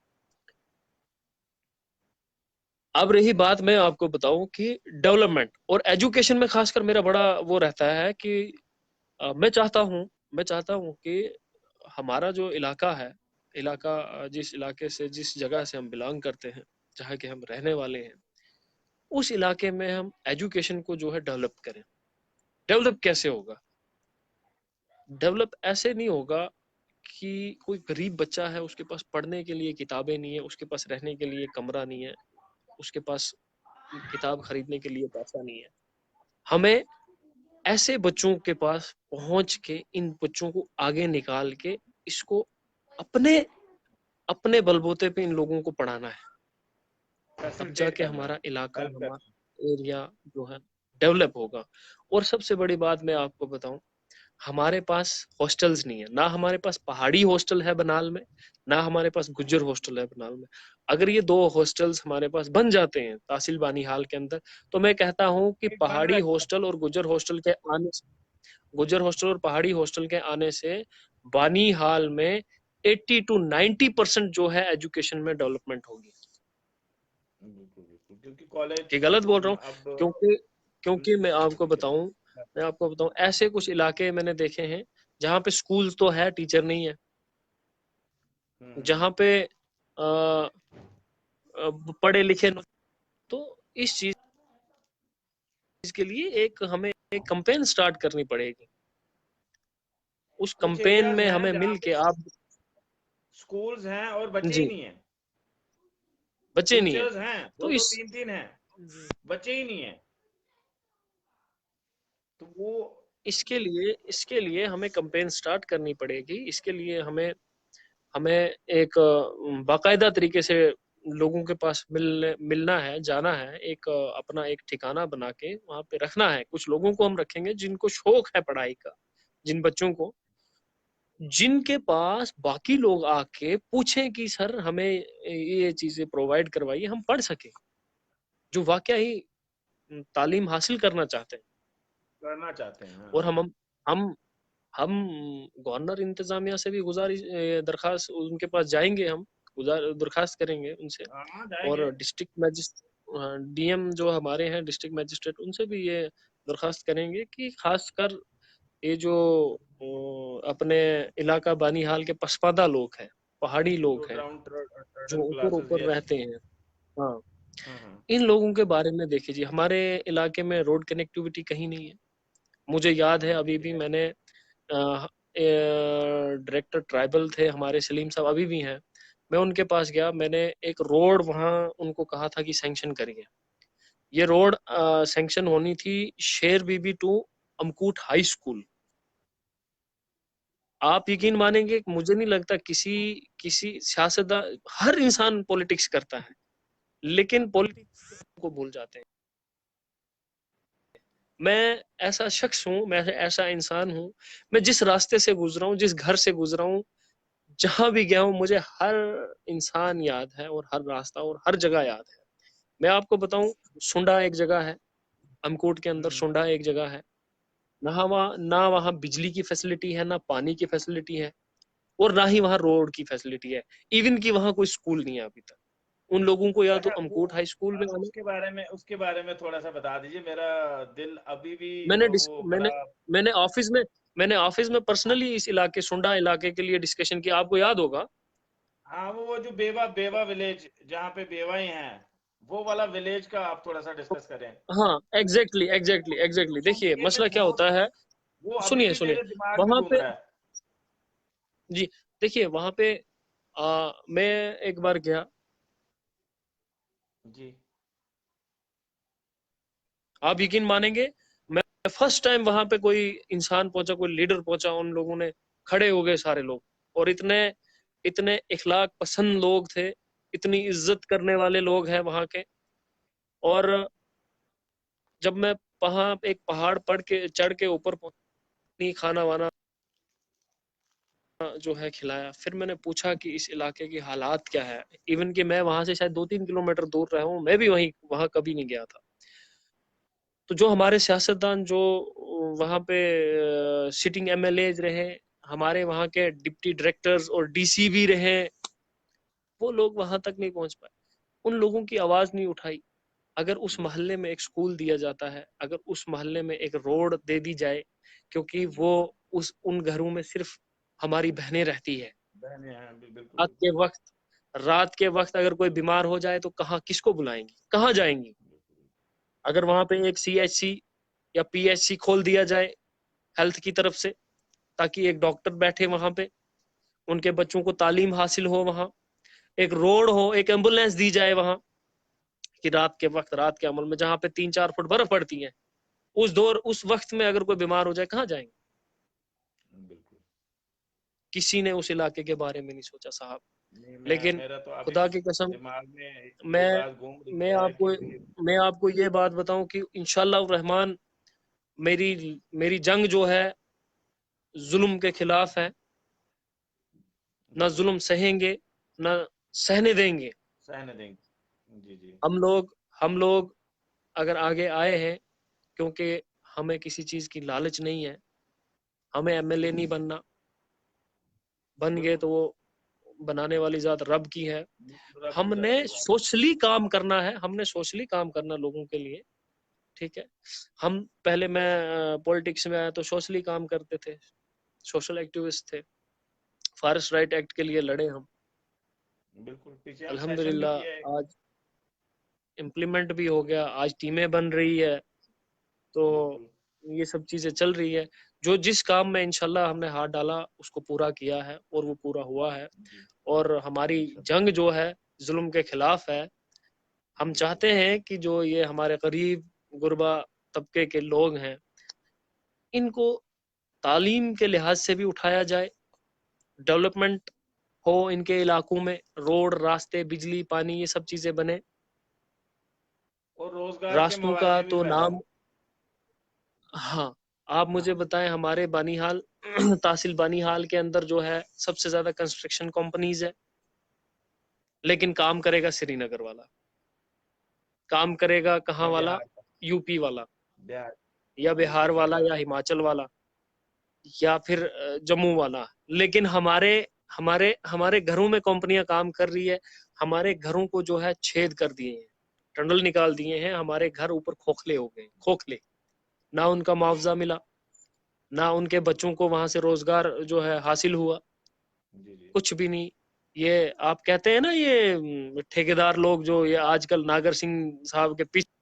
अब रही बात, मैं आपको बताऊं कि डेवलपमेंट और एजुकेशन में खासकर मेरा बड़ा वो रहता है कि मैं चाहता हूं कि हमारा जो इलाका है, इलाका जिस इलाके से, जिस जगह से हम बिलोंग करते हैं, जहाँ के हम रहने वाले हैं, उस इलाके में हम एजुकेशन को जो है डेवलप करें। डेवलप कैसे होगा? डेवलप ऐसे नहीं होगा कि कोई गरीब बच्चा है, उसके पास पढ़ने के लिए किताबें नहीं है, उसके पास रहने के लिए कमरा नहीं है, उसके पास किताब खरीदने के लिए पैसा नहीं है। हमें ऐसे बच्चों के पास पहुंच के, इन बच्चों को आगे निकाल के, इसको अपने अपने बलबूते पे इन लोगों को पढ़ाना है। तब फैसिलिटेट जाके करना है, हमारा इलाका, हेल्प हमारा करना एरिया जो है डेवलप होगा। और सबसे बड़ी बात मैं आपको बताऊं, हमारे पास हॉस्टल्स नहीं है। ना हमारे पास पहाड़ी हॉस्टल है बनाल में, ना हमारे पास गुज्जर हॉस्टल है बनाल में। अगर ये दो हॉस्टल्स हमारे पास बन जाते हैं तहसील बानीहाल के अंदर, तो मैं कहता हूं कि है। एक बन पहाड़ी रहा है। हॉस्टल और गुज्जर हॉस्टल के आने से, गुज्जर हॉस्टल और पहाड़ी हॉस्टल के आने से बानीहाल में 80 to 90% जो है एजुकेशन में डेवलपमेंट होगी। बिल्कुल बिल्कुल, क्योंकि कॉलेज कि गलत बोल रहा हूँ? अब क्योंकि क्योंकि बिल्कुल। मैं आपको बताऊं, ऐसे कुछ इलाके मैंने देखे हैं जहाँ पे स्कूल तो है, टीचर नहीं है। हम्म। जहाँ पे पढ़े लिखे तो इस चीज के लिए एक हमें एक कैंपेन स्टार्ट करनी पड़ेगी। उस कुछ कैंपेन एरियाज में हैं हमें जहाँ मिल पे के आप, स्कूल्स हैं और बच्चे ही जी, नहीं हैं। बच्चे नहीं है, टीचर्स हैं, तो दो दो इस, तीन तीन हैं, बच्चे ही नहीं हैं। तो वो इसके लिए हमें कैंपेन स्टार्ट करनी पड़ेगी। इसके लिए हमें हमें एक बाकायदा तरीके से लोगों के पास मिलना है, जाना है, एक अपना एक ठिकाना बना के वहां पे रखना है। कुछ लोगों को हम रखेंगे जिनको शौक है पढ़ाई का, जिन बच्चों को, जिनके पास बाकी लोग आके पूछें कि सर हमें ये चीजें प्रोवाइड करवाइए, हम पढ़ सके, जो वाकया ही तालीम हासिल करना चाहते हैं। करना चाहते हैं, और हाँ। हम हम गवर्नर इंतजामिया से भी गुजारिश दरखास्त उनके पास जाएंगे, हम दरखास्त करेंगे उनसे। हाँ, जाएंगे। और डिस्ट्रिक्ट मजिस्ट्रेट, डीएम जो हमारे हैं डिस्ट्रिक्ट मजिस्ट्रेट, उनसे भी ये दरखास्त करेंगे कि खासकर ये जो अपने इलाका बानीहाल के पसमादा लोग हैं, पहाड़ी जो लोग हैं, डाउन जो ट्रॉडन ऊपर क्लासेस ऊपर या रहते हैं, हाँ, हम्म। इन लोगों के बारे में देखिए जी। हमारे इलाके में रोड कनेक्टिविटी कहीं नहीं है। मुझे याद है अभी भी, मैंने डायरेक्टर ट्राइबल थे हमारे सलीम साहब, अभी भी हैं, मैं उनके पास गया, मैंने एक रोड वहां उनको कहा था कि सैंक्शन करिए। ये रोड सैंक्शन होनी थी शेर बीबी टू अमकूट हाई स्कूल। आप यकीन मानेंगे, मुझे नहीं लगता किसी किसी सियासतदान, हर इंसान पॉलिटिक्स करता है, लेकिन पॉलिटिक्स को भूल जाते हैं। मैं ऐसा शख्स हूँ, मैं ऐसा इंसान हूँ, मैं जिस रास्ते से गुजरा हूँ, जिस घर से गुजरा हूँ, जहां भी गया हूँ, मुझे हर इंसान याद है और हर रास्ता और हर जगह याद है। मैं आपको बताऊं, सुंडा एक जगह है, अमकोट के अंदर सुंडा एक जगह है, ना वहाँ बिजली की फैसिलिटी है, ना पानी की फैसिलिटी है, और ना ही वहाँ रोड की फैसिलिटी है, इवन कि वहाँ कोई स्कूल नहीं है अभी तक। उन लोगों को या तो अच्छा, वो अमकोट हाई स्कूल में आने। उसके बारे में थोड़ा सा बता दीजिए। मेरा दिल अभी भी मैंने वो बड़ा। मैंने ऑफिस में मैंने ऑफिस में पर्सनली इस इलाके, सुंडा इलाके के लिए डिस्कशन किया, आपको याद होगा। हाँ, वो जो बेवा बेवा विलेज, जहाँ पे बेवाएं हैं, वो वाला विलेज का आप थोड़ा सा डिस्कस करें। हाँ, एग्जैक्टली। वो देखिए मेरे मसला क्या वो होता है, वो अभी सुनिए भी सुनिए, मेरे दिमाग में वहां घूम पे, रहा है। जी, देखिए वहां पे मैं एक बार गया, जी। आप यकीन मानेंगे, मैं फर्स्ट टाइम वहां पे कोई इंसान पहुंचा, कोई लीडर पहुंचा, उन लोगों ने खड़े हो गए सारे लोग, और इतने इतने इखलाक पसंद लोग थे, इतनी इज्जत करने वाले लोग हैं वहां के। और जब मैं वहां एक पहाड़ चढ़ के ऊपर पहुंची, खाना वाना जो है खिलाया, फिर मैंने पूछा कि इस इलाके की हालात क्या है। इवन कि मैं वहां से शायद 2-3 किलोमीटर दूर रहा हूँ, मैं भी वहां कभी नहीं गया था। तो जो हमारे सियासतदान, जो वहां पे सिटिंग एमएलएज रहे, हमारे वहां के डिप्टी डायरेक्टर्स और डीसी भी रहे, वो लोग वहां तक नहीं पहुंच पाए, उन लोगों की आवाज नहीं उठाई। अगर उस मोहल्ले में एक स्कूल दिया जाता है, अगर उस मोहल्ले में एक रोड दे दी जाए, क्योंकि वो उस उन घरों में सिर्फ हमारी बहनें रहती है। बहने हैं, बिल्कुल रात के बिल्कुल। वक्त रात के वक्त अगर कोई बीमार हो जाए तो कहाँ, किसको बुलाएंगी, कहाँ जाएंगी। अगर वहां पे एक सीएचसी या पीएचसी खोल दिया जाए हेल्थ की तरफ से, ताकि एक डॉक्टर बैठे वहां पे, उनके बच्चों को तालीम हासिल हो, वहां एक रोड हो, एक एम्बुलेंस दी जाए वहां, कि रात के वक्त, रात के अमल में, जहां पे 3-4 फुट बर्फ पड़ती है, उस वक्त में अगर कोई बीमार हो जाए, कहाँ जाएंगे। बिल्कुल। किसी ने उस इलाके के बारे में नहीं सोचा साहब। नहीं, मैं लेकिन मेरा तो अभी खुदा भी की कसम, दिमाग में ये मैं बात घूम रही मैं है आपको कि भाई। मैं आपको ये बात बताऊं कि इंशाल्लाह रहमान, मेरी मेरी जंग जो है जुल्म के खिलाफ है। ना जी। जुल्म सहेंगे, ना सहने देंगे। सहने देंगे। जी जी। हम लोग हम लोग अगर आगे आए हैं, क्योंकि हमें किसी चीज की लालच नहीं है, हमें एमएलए नहीं बनना, बन गए बिल्कुल। तो वो बनाने वाली जात रब की है। रब हमने रब की बात है। सोशली काम करना है, हमने सोशली काम करना लोगों के लिए, ठीक है। हम पहले, मैं पॉलिटिक्स में आया तो सोशली काम करते थे, सोशल एक्टिविस्ट थे, फॉरेस्ट राइट एक्ट के लिए लड़े हम। बिल्कुल, पीछे हम सेशन भी किए हैं। अल्हम्दुलिल्लाह आज इम्प्लीमेंट भी हो गया, आज टीमें बन रही है, तो बिल्कुल। ये सब चीजें चल रही है। जो जिस काम में इंशाल्लाह हमने हाथ डाला उसको पूरा किया है, और वो पूरा हुआ है। जी। और हमारी इंशाल्लाह। जंग जो है जुल्म के खिलाफ है। हम बिल्कुल। चाहते हैं कि जो ये हमारे गरीब गुरबा तबके के लोग हैं, इनको तालीम के लिहाज से भी उठाया जाए, डेवलपमेंट हो इनके इलाकों में, रोड, रास्ते, बिजली, पानी, ये सब चीजें बने। और रोजगार के रास्तों का मौके भी तो पैदा नाम, हो। हाँ, आप मुझे बताएं, हमारे बानीहाल तहसील बानीहाल के अंदर जो है सबसे ज्यादा कंस्ट्रक्शन कंपनीज है, लेकिन काम करेगा श्रीनगर वाला, काम करेगा कहाँ या वाला, बिहार का। यूपी वाला, बिहार, या यूपी बिहार का, वाला, बिहार। या हिमाचल वाला, या फिर जम्मू वाला। लेकिन हमारे हमारे हमारे घरों में कंपनियां काम कर रही है, हमारे घरों को जो है छेद कर दिए हैं, टनल निकाल दिए हैं, हमारे घर ऊपर खोखले हो गए, खोखले। ना उनका मुआवजा मिला, ना उनके बच्चों को वहां से रोजगार जो है हासिल हुआ, जी जी। कुछ भी नहीं। ये आप कहते हैं ना, ये ठेकेदार लोग जो ये आजकल नागर सिंह साहब के पीछे,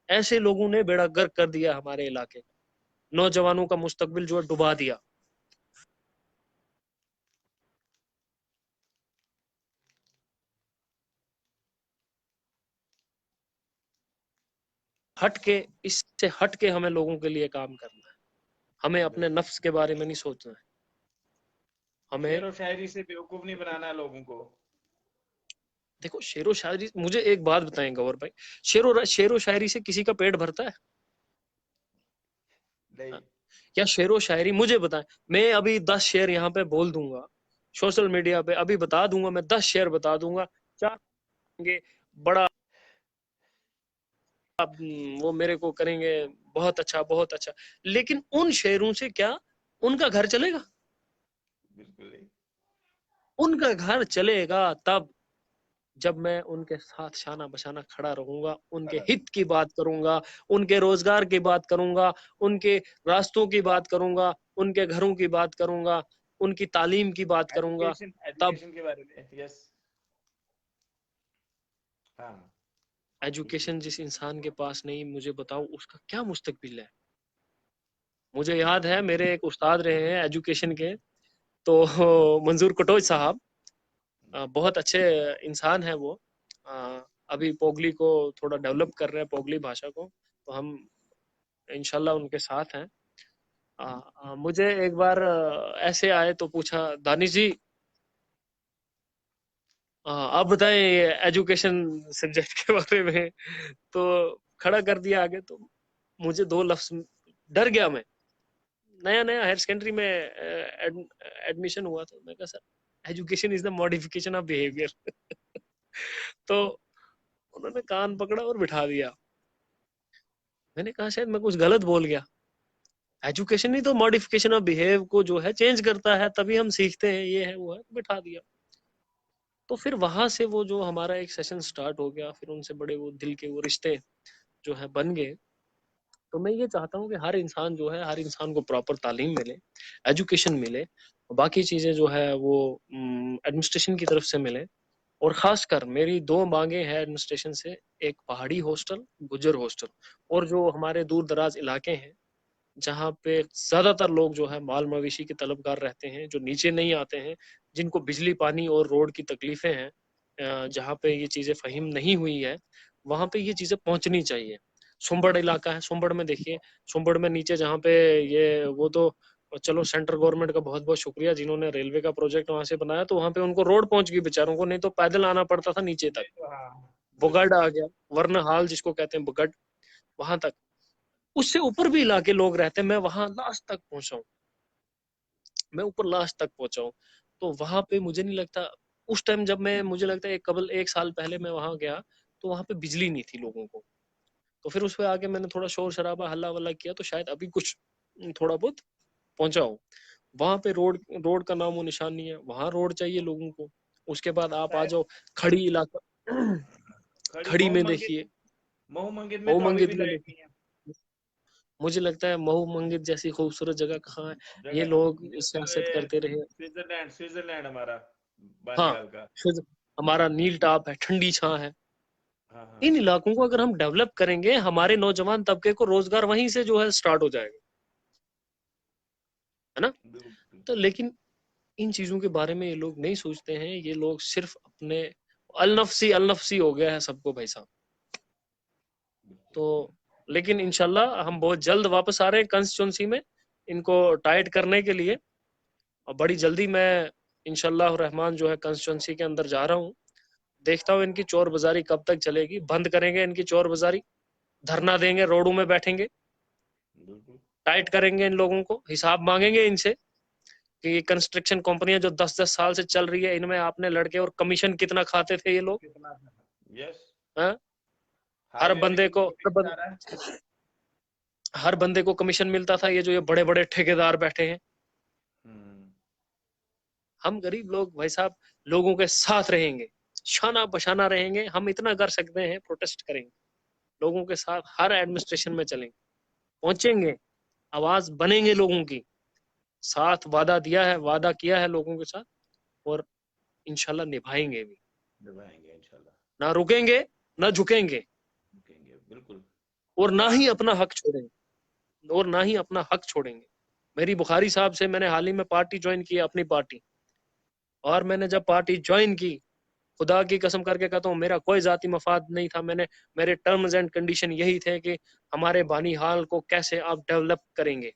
ऐसे लोगों ने बेड़ा गर्क कर दिया हमारे इलाके का, नौजवानों का मुस्तकबिल जो है डुबा दिया। हट के, इससे हट के हमें लोगों के लिए काम करना है, हमें अपने बिल्कुल। नफ्स के बारे में नहीं सोचना है, हमें। शेर और शायरी से बेवकूफ नहीं बनाना है लोगों को। देखो, शेरो शायरी, मुझे एक बात बताएं गौर भाई, शेरो शायरी से किसी का पेट भरता है? नहीं। या शेरो शायरी, मुझे बताएं, मैं अभी 10 शेर यहाँ पे बोल दूंगा, सोशल मीडिया पे अभी बता दूंगा, मैं 10 शेर बता दूंगा, चार होंगे, बड़ा वो मेरे को करेंगे, बहुत अच्छा, बहुत अच्छा। लेकिन उन शेरों से क्या उनका घर चलेगा? बिल्कुल नहीं। उनका घर चलेगा तब जब मैं उनके साथ शाना बशाना खड़ा रहूंगा, उनके खड़ा। हित की बात करूंगा, उनके रोजगार की बात करूंगा, उनके रास्तों की बात करूंगा, उनके घरों की बात करूंगा, उनकी तालीम की बात करूंगा, एजुकेशन, तब। एजुकेशन के बारे में, यस। हाँ। जी। एजुकेशन जिस इंसान के पास नहीं, मुझे बताओ उसका क्या मुस्तकबिल है? मुझे याद है, मेरे एक उस्ताद रहे हैं एजुकेशन के, तो मंजूर कटोच साहब, बहुत अच्छे इंसान है वो। अ, अभी पोगली को थोड़ा डेवलप कर रहे हैं, पोगली भाषा को, तो हम इंशाल्लाह उनके साथ हैं। मुझे एक बार ऐसे आए तो पूछा, दानिश जी, आप बताएं एजुकेशन सब्जेक्ट के बारे में। तो खड़ा कर दिया आगे, तो मुझे दो लफ्ज, डर गया मैं। नया नया हायर सेकेंडरी में एडमिशन हुआ, तो मैं कहा, sir education is the modification of behaviour. तो उन्होंने कान पकड़ा और बिठा दिया। मैंने कहा शायद मैं कुछ गलत बोल गया, एजुकेशन ही तो मॉडिफिकेशन ऑफ बिहेव को जो है चेंज करता है, तभी हम सीखते हैं, ये है वो है, बिठा दिया। तो फिर वहां से वो जो हमारा एक सेशन स्टार्ट हो गया, फिर उनसे बड़े वो दिल के वो रिश्ते जो है बन गए। तो मैं ये चाहता हूँ कि हर इंसान जो है, हर इंसान को प्रॉपर तालीम मिले, एजुकेशन मिले, बाकी चीजें जो है वो एडमिनिस्ट्रेशन की तरफ से मिले। और खासकर मेरी दो मांगे हैं एडमिनिस्ट्रेशन से, एक पहाड़ी हॉस्टल, गुजर हॉस्टल, और जो हमारे दूर दराज इलाके हैं जहाँ पे ज्यादातर लोग जो है माल मवेशी के तलबगार रहते हैं, जो नीचे नहीं आते हैं, जिनको बिजली, पानी और रोड की तकलीफें हैं, जहाँ पे ये चीजें फहीम नहीं हुई है, वहां पे ये चीजें पहुंचनी चाहिए। सुंबड़ इलाका है, सुंबड़ में देखिए, सुंबड़ में नीचे जहाँ पे ये वो तो चलो सेंट्रल गवर्नमेंट का बहुत बहुत शुक्रिया, जिन्होंने रेलवे का प्रोजेक्ट वहां से बनाया, तो वहां पे उनको रोड पहुंच गई बेचारों को, नहीं तो पैदल आना पड़ता था नीचे तक। नहीं तो हाँ। बुगड बिल्कुल। आ गया, वरना हाल जिसको कहते हैं बुगड, वहां तक। उससे ऊपर भी इलाके लोग रहते हैं, मैं वहां लास्ट तक पहुंचा हूँ, मैं ऊपर लास्ट तक पहुंचा हूँ। तो वहां पे मुझे नहीं लगता, उस टाइम जब मैं, मुझे लगता है कबल एक साल पहले मैं वहां गया, तो वहां पे बिजली नहीं थी लोगों को। तो फिर उस पे आके मैंने थोड़ा शोर शराबा, हल्ला वल्ला किया, तो शायद अभी कुछ थोड़ा बहुत पहुंचा हो। वहां पे रोड, रोड का नामो निशान नहीं है, वहां रोड चाहिए लोगों को। उसके बाद आप आ शायद जाओ खड़ी इलाका, खड़ी खड़ी महू में मंगित, देखिए, महू मंगित में मऊ तो अभी भी मंगित में लाइट देखिए, नहीं है। मुझे लगता है मऊ मंगित जैसी खूबसूरत जगह कहाँ है? ये जगह लोग सियासत अरे, करते रहे। स्विट्जरलैंड, स्विट्जरलैंड हमारा, हाँ, बानीहाल का। फिर हमारा नील टाप है, ठंडी छां है। हाँ हाँ। इन इलाकों को अगर हम डेवलप करेंगे, हमारे नौजवान तबके को रोजगार वहीं से जो है स्टार्ट हो जाएगा, है ना? बिल्कुल। तो लेकिन इन चीजों के बारे में ये लोग नहीं सोचते हैं, ये लोग सिर्फ अपने अलनफसी हो गया है सबको भाई साहब। तो लेकिन इंशाल्लाह हम बहुत जल्द वापस आ रहे हैं कंस्टिट्यूंसी में इनको टाइट करने के लिए, और बड़ी जल्दी मैं इंशाल्लाह रहमान जो है कंस्टिट्यूंसी के अंदर जा रहा हूँ। देखता हूँ इनकी चोर बाजारी कब तक चलेगी, बंद करेंगे इनकी चोर बाजारी, धरना देंगे, रोडों में बैठेंगे, बिल्कुल टाइट करेंगे इन लोगों को, हिसाब मांगेंगे इनसे कि ये कंस्ट्रक्शन कंपनियां जो 10-10 साल से चल रही है, इनमें आपने लड़के और कमीशन कितना खाते थे ये लोग, कितना? यस, हैं? हर हाईवे में बंदे को कितनी कमीशन आ रहा है? हर बंदे को कमीशन मिलता था, ये जो ये बड़े बड़े ठेकेदार बैठे हैं। हम्म, हम गरीब लोग भाई साहब लोगों के साथ रहेंगे, शाना बशाना रहेंगे, हम इतना कर सकते हैं, प्रोटेस्ट करेंगे लोगों के साथ, हर एडमिनिस्ट्रेशन में चलेंगे, पहुंचेंगे, आवाज बनेंगे लोगों की, साथ वादा दिया है, वादा किया है लोगों के साथ, और इंशाल्लाह निभाएंगे भी, निभाएंगे इंशाल्लाह। ना रुकेंगे ना झुकेंगे, रुकेंगे बिल्कुल। और ना अच्छा, ही अपना हक छोड़ेंगे, और ना ही अपना हक छोड़ेंगे। मेरी बुखारी साहब से मैंने हाल ही में पार्टी ज्वाइन की, अपनी पार्टी, और मैंने जब पार्टी ज्वाइन की, खुदा की कसम करके कहता हूँ मेरा कोई जाति मफाद नहीं था, मेरे टर्म्स एंड कंडीशन यही थे कि हमारे बानी हाल को कैसे आप डेवलप करेंगे,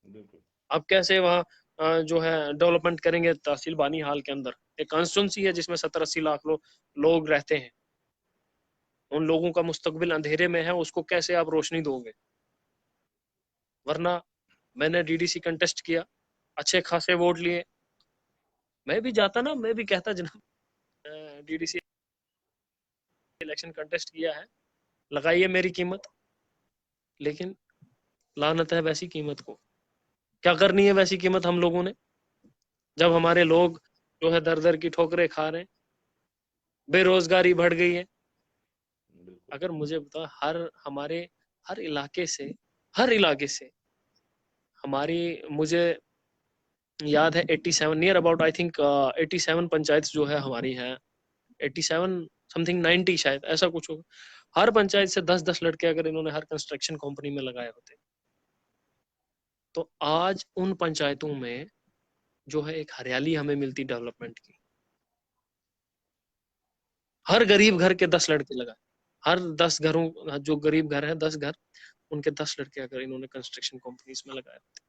बिल्कुल आप कैसे वहाँ जो है डेवलपमेंट करेंगे तहसील बानी हाल के अंदर। एक कॉन्स्टिट्यूंसी है जिसमें 70-80 लाख लोग रहते हैं, उन लोगों का मुस्तकबिल अंधेरे में है, उसको कैसे आप रोशनी दोगे। वरना मैंने डीडीसी कंटेस्ट किया, अच्छे खासे वोट लिए, मैं भी जाता ना, मैं भी कहता जनाब डीडीसी इलेक्शन कंटेस्ट किया है, लगाइए मेरी कीमत, लेकिन लानत है वैसी कीमत को। क्या करनी है वैसी कीमत हम लोगों ने, जब हमारे लोग जो है दर दर की ठोकरें खा रहे हैं, बेरोजगारी बढ़ गई है। बिल्कुल। अगर मुझे बता, हमारे हर इलाके से हमारी, मुझे याद है 87 near about, I think 87 panchayat जो है हमारी है, 87 समथिंग 90 शायद ऐसा कुछ होगा। हर पंचायत से 10-10 लड़के अगर इन्होंने हर कंस्ट्रक्शन कंपनी में लगाए होते, तो आज उन पंचायतों में जो है एक हरियाली हमें मिलती डेवलपमेंट की। हर गरीब घर के 10 लड़के लगाए, हर 10 घरों, जो गरीब घर है 10 घर, उनके 10 लड़के अगर इन्होंने कंस्ट्रक्शन कंपनीज में लगाए होते।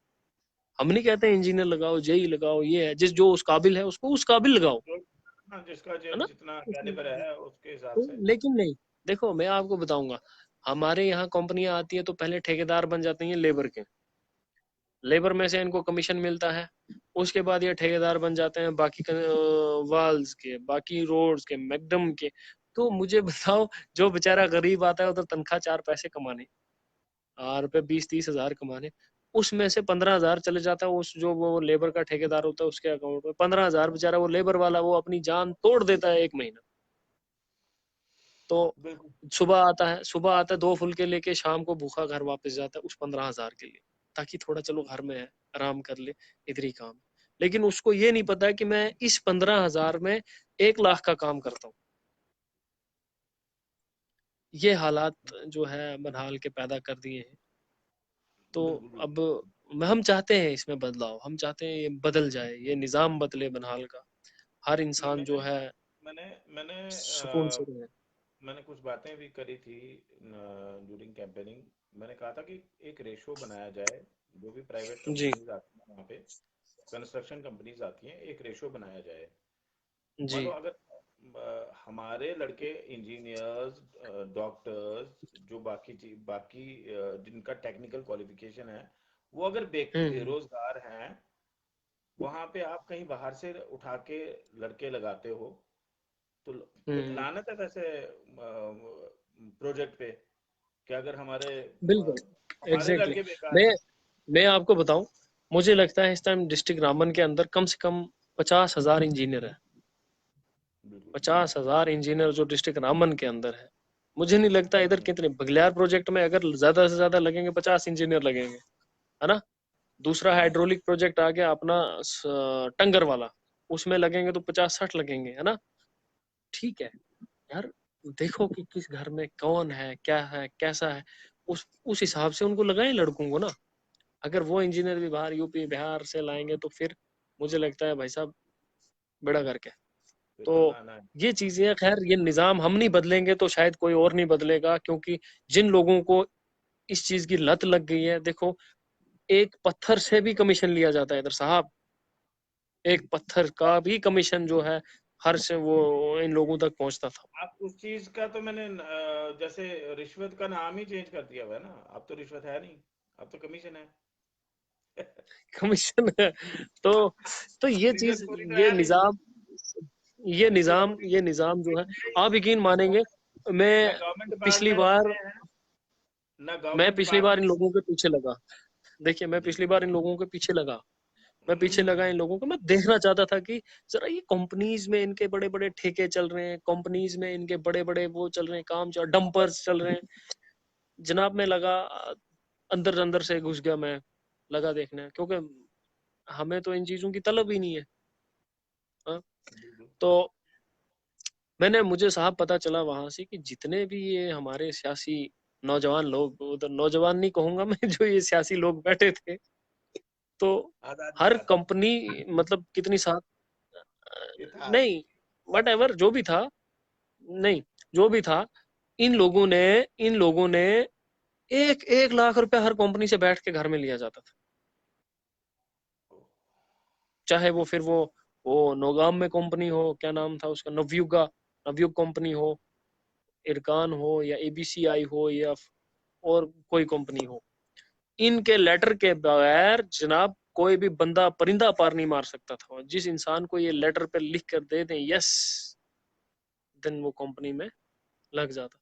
हम नहीं कहते इंजीनियर लगाओ, जेई लगाओ, ये है, जिस जो उस काबिल है उसको उस काबिल लगाओ, हाँ, जिसका है ना। जितना कैलिबर है उसके हिसाब तो से। लेकिन नहीं, देखो मैं आपको बताऊंगा, हमारे यहाँ कंपनियां आती है तो पहले ठेकेदार बन जाते हैं लेबर के, लेबर में से इनको कमीशन मिलता है, उसके बाद ये ठेकेदार बन जाते हैं बाकी वाल्स के, बाकी रोड्स के, मैकडम के। तो मुझे बताओ, जो बेचारा गरीब आता है उधर तनख्वाह 4 पैसे कमाने, रुपये 20-30 हजार कमाने, उसमें से 15 हजार चले जाता है उस जो वो लेबर का ठेकेदार होता है उसके अकाउंट में। 15 हजार बेचारा वो लेबर वाला वो अपनी जान तोड़ देता है 1 महीना। तो बिल्कुल सुबह आता है 2 फुलके लेके, शाम को भूखा घर वापस जाता है उस 15 हजार के लिए, ताकि थोड़ा चलो घर में है, आराम कर ले, इधर ही काम। लेकिन उसको ये नहीं पता कि मैं इस 15 हजार में 1 लाख का काम करता हूँ। ये हालात जो है बदहाल के पैदा कर दिए हैं। तो बिल्कुल बिल्कुल। अब हम चाहते हैं इसमें बदलाव, हम चाहते हैं ये बदल जाए, ये निज़ाम बदले बदहाल का, हर नहीं, इंसान जो है मैंने मैंने सुकून से रहे। मैंने कुछ बातें भी करी थी ड्यूरिंग कैंपेनिंग। मैंने कहा था कि एक रेशो बनाया जाए, जो भी प्राइवेट जी कंपनीज आती हैं वहाँ पे, कंस्ट्रक्शन कंपनीज आती हैं, एक रेशो बनाया जाए। मान जी। लो अगर हमारे लड़के इंजीनियर्स, डॉक्टर्स, जो बाकी जिनका टेक्निकल क्वालिफिकेशन है, वो अगर हम्म बेरोजगार हैं, वहां पे आप कहीं बाहर से उठा के लड़के लगाते हो, तो एक हम्म लानत है वैसे प्रोजेक्ट पे, कि अगर बिल्कुल, हमारे एग्जैक्टली लड़के बेकार मैं हैं। मैं आपको बताऊं, मुझे लगता है इस टाइम डिस्ट्रिक्ट रामबन के अंदर कम से कम 50 हजार इंजीनियर है। बिल्कुल 50 हजार इंजीनियर जो डिस्ट्रिक्ट रामबन के अंदर है, मुझे नहीं लगता इधर कितने बगलियार प्रोजेक्ट में अगर ज्यादा से ज्यादा लगेंगे 50 इंजीनियर लगेंगे, है ना। दूसरा हाइड्रोलिक प्रोजेक्ट आ गया अपना टंगर वाला, उसमें लगेंगे तो 50-60 लगेंगे, है ना। ठीक है यार, देखो कि किस घर में कौन है, क्या है, कैसा है, उस हिसाब से उनको लगाएं लड़कों को ना। अगर वो इंजीनियर भी बाहर यूपी बिहार से लाएंगे तो फिर मुझे लगता है भाई साहब बेड़ा गर्क है। तो बिल्कुल ना ना ये चीजें, खैर ये निजाम हम नहीं बदलेंगे तो शायद कोई और नहीं बदलेगा, क्योंकि जिन लोगों को इस चीज की लत लग गई है, देखो एक पत्थर से भी कमीशन लिया जाता है इधर साहब, एक पत्थर का भी कमीशन जो है हर से वो इन लोगों तक पहुंचता था। आप उस चीज का तो मैंने जैसे रिश्वत का नाम ही चेंज कर दिया हुआ है ना, अब तो रिश्वत है नहीं, अब तो कमीशन है। कमीशन है। तो तो ये चीज, रिश्वतखोरी तो ये है नहीं, निजाम, रिश्वतखोरी ये निजाम जो है, आप यकीन मानेंगे, मैं ना गवर्नमेंट पिछली डिपार्टमेंट्स बार में है, ना मैं गवर्नमेंट पिछली बार इन डिपार्टमेंट्स। लोगों के पीछे लगा। देखिए, मैं जी पिछली बार इन लोगों के पीछे लगा, मैं पीछे लगा इन लोगों को, मैं देखना चाहता था कि जरा ये कंपनीज में इनके बड़े बड़े ठेके चल रहे हैं, कंपनीज में इनके बड़े बड़े वो चल रहे हैं, काम चल, डंपर्स चल रहे हैं जनाब। मैं लगा, अंदर अंदर से घुस गया मैं, लगा देखने, क्योंकि हमें तो इन चीजों की तलब ही नहीं है। हाँ? बिल्कुल। तो मुझे साहब पता चला वहां से कि जितने भी ये हमारे सियासी नौजवान लोग, उधर नौजवान नहीं कहूंगा मैं, जो ये सियासी लोग बैठे थे, तो आजादी हर का कंपनी, मतलब कितनी साथ, ये था। नहीं, वट एवर जो भी था, नहीं, जो भी था, इन लोगों ने इन लोगों ने 1-1 लाख रुपया हर कंपनी से बैठ के घर में लिया जाता था। चाहे वो फिर वो नौगाम में कंपनी हो, क्या नाम था उसका, नवयुगा, नवयुग कंपनी हो, इरकान हो, या एबीसीआई हो, या और कोई कंपनी हो, इनके लेटर के बगैर जनाब कोई भी बंदा परिंदा पार नहीं मार सकता था। जिस इंसान को ये लेटर पे लिख कर दे दें यस, देन वो कंपनी में लग जाता।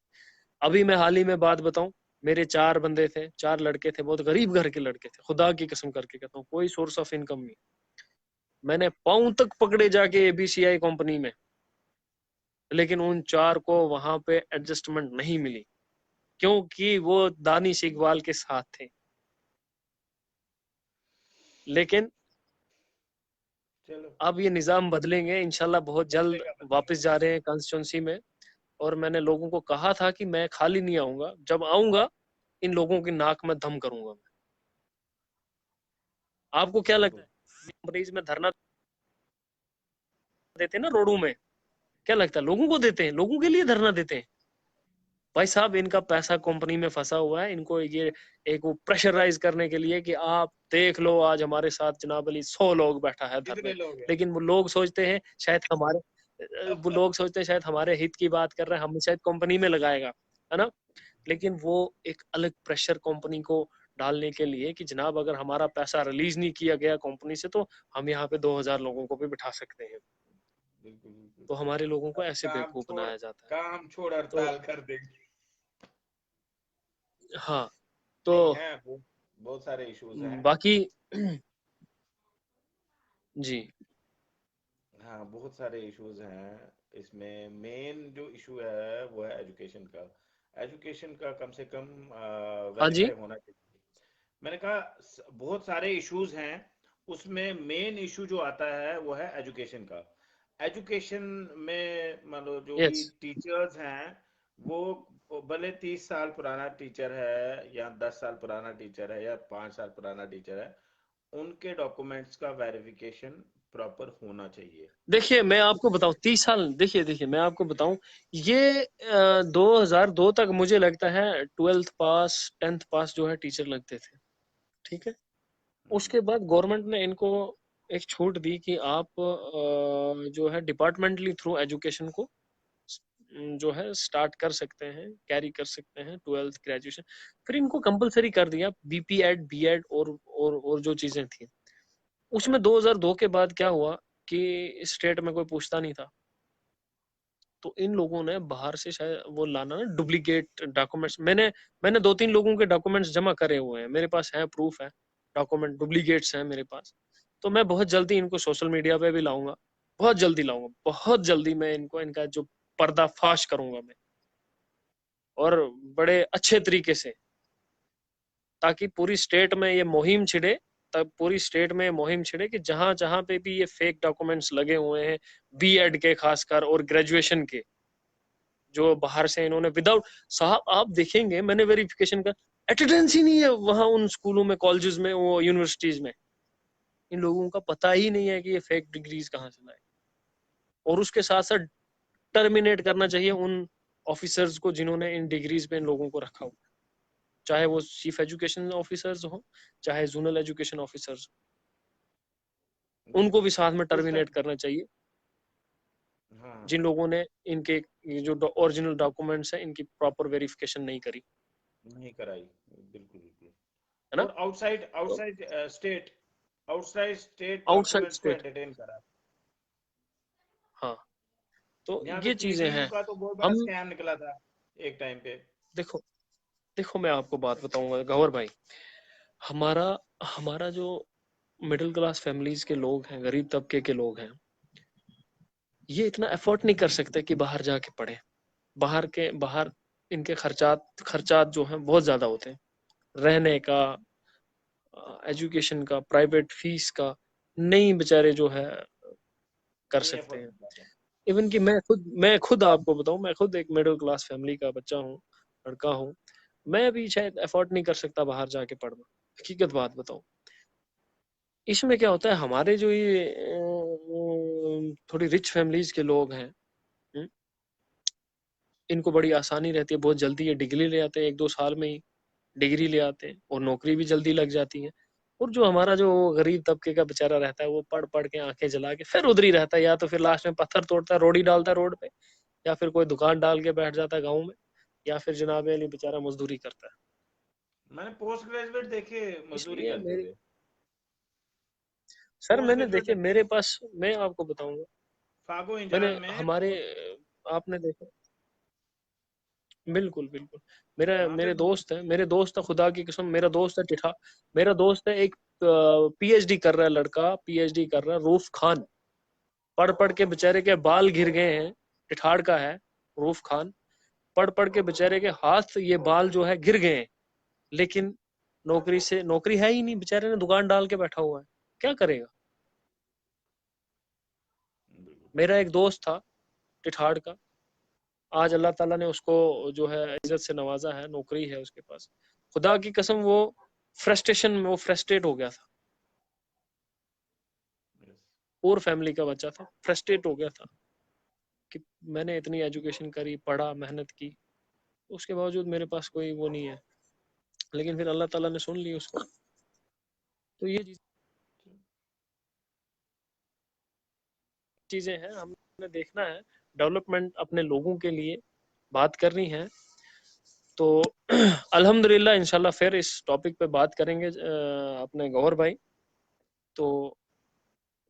अभी मैं हाल ही में बात बताऊं, मेरे 4 बंदे थे, 4 लड़के थे, बहुत गरीब घर के लड़के थे, खुदा की कसम करके कहता हूँ, कोई सोर्स ऑफ इनकम नहीं। मैंने पांव तक पकड़े जाके एबीसीआई कंपनी में, लेकिन उन 4 को वहां पे एडजस्टमेंट नहीं मिली, क्योंकि वो दानिश इकबाल के साथ थे। लेकिन चलो अब ये निजाम बदलेंगे इंशाल्लाह, बहुत जल्द बदलेगा बदलेगा। वापस जा रहे हैं कॉन्स्टिट्यूंसी में। और मैंने लोगों को कहा था कि मैं खाली नहीं आऊंगा, जब आऊंगा इन लोगों की नाक में दम करूंगा मैं। आपको क्या लगता बिल्कुल। है, मरीज में धरना देते हैं ना रोडों में, क्या लगता है लोगों को देते हैं, लोगों के लिए धरना देते हैं? भाई साहब, इनका पैसा कंपनी में फंसा हुआ है, इनको ये एक वो प्रेशराइज करने के लिए कि आप देख लो आज हमारे साथ जनाब अली 100 लोग बैठा है धरने। कितने लोग हैं? लेकिन वो लोग सोचते हैं शायद हमारे, वो लोग सोचते हैं शायद हमारे हित की बात कर रहे हैं, हम शायद कंपनी में लगाएगा, है ना। लेकिन वो एक अलग प्रेशर कंपनी को डालने के लिए कि जनाब अगर हमारा पैसा रिलीज नहीं किया गया कंपनी से तो हम यहाँ पे 2000 लोगों को भी बिठा सकते हैं। बिल्कुल बिल्कुल। तो हमारे लोगों को अब ऐसे बेवकूफ बनाया जाता है। काम छोड़ तो हड़ताल कर देंगे। हाँ, तो नहीं है, बहुत सारे इश्यूज हैं। बाकी जी हाँ, बहुत सारे इश्यूज हैं इसमें। मेन जो इशू है वो है एजुकेशन का। एजुकेशन का कम से कम हाँ जी, वेरीफाई होना चाहिए। मैंने कहा बहुत सारे इश्यूज हैं, उसमें मेन इशू जो आता है वो है एजुकेशन का। एजुकेशन में मान लो जो भी यस, टीचर्स हैं, वो भले 30 साल पुराना टीचर है या 10 साल पुराना टीचर है या 5 साल पुराना टीचर है, उनके डॉक्यूमेंट्स का वेरिफिकेशन प्रॉपर होना चाहिए। देखिए मैं आपको बताऊं, 30 साल, देखिए देखिए मैं आपको बताऊं, ये 2002 तक मुझे लगता है 12th पास 10th पास जो है टीचर लगते थे, ठीक है। हम्म। उसके बाद गवर्नमेंट ने इनको एक छूट दी कि आप जो है डिपार्टमेंटली थ्रू एजुकेशन को जो है स्टार्ट कर सकते हैं, कैरी कर सकते हैं, 12th ग्रेजुएशन। फिर इनको कंपलसरी कर दिया बीपीएड, बीएड और जो चीजें थी। उसमें 2002 के बाद क्या हुआ कि स्टेट में कोई पूछता नहीं था, तो इन लोगों ने बाहर से शायद वो लाना ना डुप्लीकेट डॉक्यूमेंट्स, मैंने 2-3 लोगों के डॉक्यूमेंट्स जमा करे हुए हैं, मेरे पास है, प्रूफ है, डॉक्यूमेंट डुप्लीकेट्स हैं मेरे पास। तो मैं बहुत जल्दी इनको सोशल मीडिया पे भी लाऊंगा, बहुत जल्दी लाऊंगा, बहुत जल्दी मैं इनको, इनका जो पर्दाफाश करूंगा मैं, और बड़े अच्छे तरीके से, ताकि पूरी स्टेट में ये मुहिम छिड़े, तब पूरी स्टेट में मुहिम छिड़े कि जहां जहां पे भी ये फेक डॉक्यूमेंट्स लगे हुए हैं, बीएड के खासकर और ग्रेजुएशन के, जो बाहर से इन्होंने विदाउट, साहब आप देखेंगे मैंने वेरिफिकेशन का, अटेंडेंस ही नहीं है वहां उन स्कूलों में, कॉलेजेस में, वो यूनिवर्सिटीज में। इन लोगों का पता ही नहीं है कि ये फेक डिग्रीज कहाँ से लाए। और उसके साथ साथ टर्मिनेट करना चाहिए उन ऑफिसर्स को जिन्होंने इन डिग्रीज पे इन लोगों को रखा हुआ, चाहे वो चीफ एजुकेशन ऑफिसर्स हो, चाहे जोनल एजुकेशन ऑफिसर्स, उनको भी साथ में टर्मिनेट करना चाहिए हाँ जिन लोगों ने इनके ये जो ओरिजिनल डॉक्यूमेंट्स हैं इनकी प्रॉपर वेरिफिकेशन नहीं करी, नहीं कराई, बिल्कुल बिल्कुल। है ना। और आउटसाइड तो स्टेट स्टेट आउटसाइड डॉक्यूमेंट्स को स्टेट, एंटरटेन करा। हाँ, तो यहाँ पे ये चीजें पीटीयू हैं। का तो बहुत बड़ा हम स्कैम निकला था एक टाइम पे। देखो देखो मैं आपको बात बताऊंगा गौहर भाई, हमारा हमारा जो मिडिल क्लास फैमिलीज के लोग हैं, गरीब तबके के लोग हैं, ये इतना एफर्ट नहीं कर सकते कि बाहर जाके पढ़े। बाहर इनके खर्चात खर्चात जो हैं बहुत ज्यादा होते हैं, रहने का, एजुकेशन का, प्राइवेट फीस का, नहीं बेचारे जो है कर नहीं सकते अफोर्ड हैं। कर पाते। इवन कि मैं खुद आपको बताऊं, मैं खुद एक मिडिल क्लास फैमिली का बच्चा हूँ, लड़का हूँ, मैं भी शायद एफोर्ड नहीं कर सकता बाहर जाके पढ़ना, हकीकत बात बताऊं। इसमें क्या होता है, हमारे जो ये थोड़ी रिच फैमिलीज के लोग हैं, हम्म, इनको बड़ी आसानी रहती है, बहुत जल्दी ये डिग्री ले आते हैं, 1-2 साल में ही डिग्री ले आते हैं और नौकरी भी जल्दी लग जाती है। और जो हमारा जो गरीब तबके का बेचारा रहता है, वो पढ़ पढ़ के आंखें जला के फिर उधर ही रहता है, या तो फिर लास्ट में पत्थर तोड़ता है, रोड़ी डालता है रोड पे, या फिर कोई दुकान डाल के बैठ जाता है गाँव में, या फिर जनाब अली बेचारा मजदूरी करता है। मैंने पोस्ट ग्रेजुएट देखे मजदूरी इसलिए करते मेरी हुए। सर पोस्ट मैंने ग्रेजुएट देखे देखे मेरे पास, मैं आपको बताऊंगा, फागो मैंने इंजान में हमारे आपने देखा, बिल्कुल बिल्कुल, मेरा वहां पे मेरे दोस्त है, खुदा की कसम, मेरा दोस्त है एक पीएचडी कर रहा है लड़का, पीएचडी कर रहा है, रूफ खान, पढ़ पढ़ के बेचारे के बाल गिर गए हैं, टिठाड़ का है रूफ खान, पढ़ पढ़ के बेचारे के हाथ ये बाल जो है गिर गए हैं, लेकिन नौकरी है ही नहीं, बेचारे ने दुकान डाल के बैठा हुआ है, क्या करेगा। मेरा एक दोस्त था टिठाड़ का, आज अल्लाह ताला ने उसको जो है इज्जत से नवाजा है, नौकरी है उसके पास। खुदा की कसम वो फ्रस्ट्रेट हो गया था, पूर फैमिली का बच्चा था, फ्रस्ट्रेट हो गया था कि मैंने इतनी एजुकेशन करी, पढ़ा, मेहनत की, उसके बावजूद मेरे पास कोई वो नहीं है, लेकिन फिर अल्लाह ताला ने सुन ली उसको। तो ये चीजें हैं, हमने देखना है, डेवलपमेंट अपने लोगों के लिए बात करनी है। तो अल्हम्दुलिल्लाह इंशाल्लाह फिर इस टॉपिक पे बात करेंगे अपने गौहर भाई। तो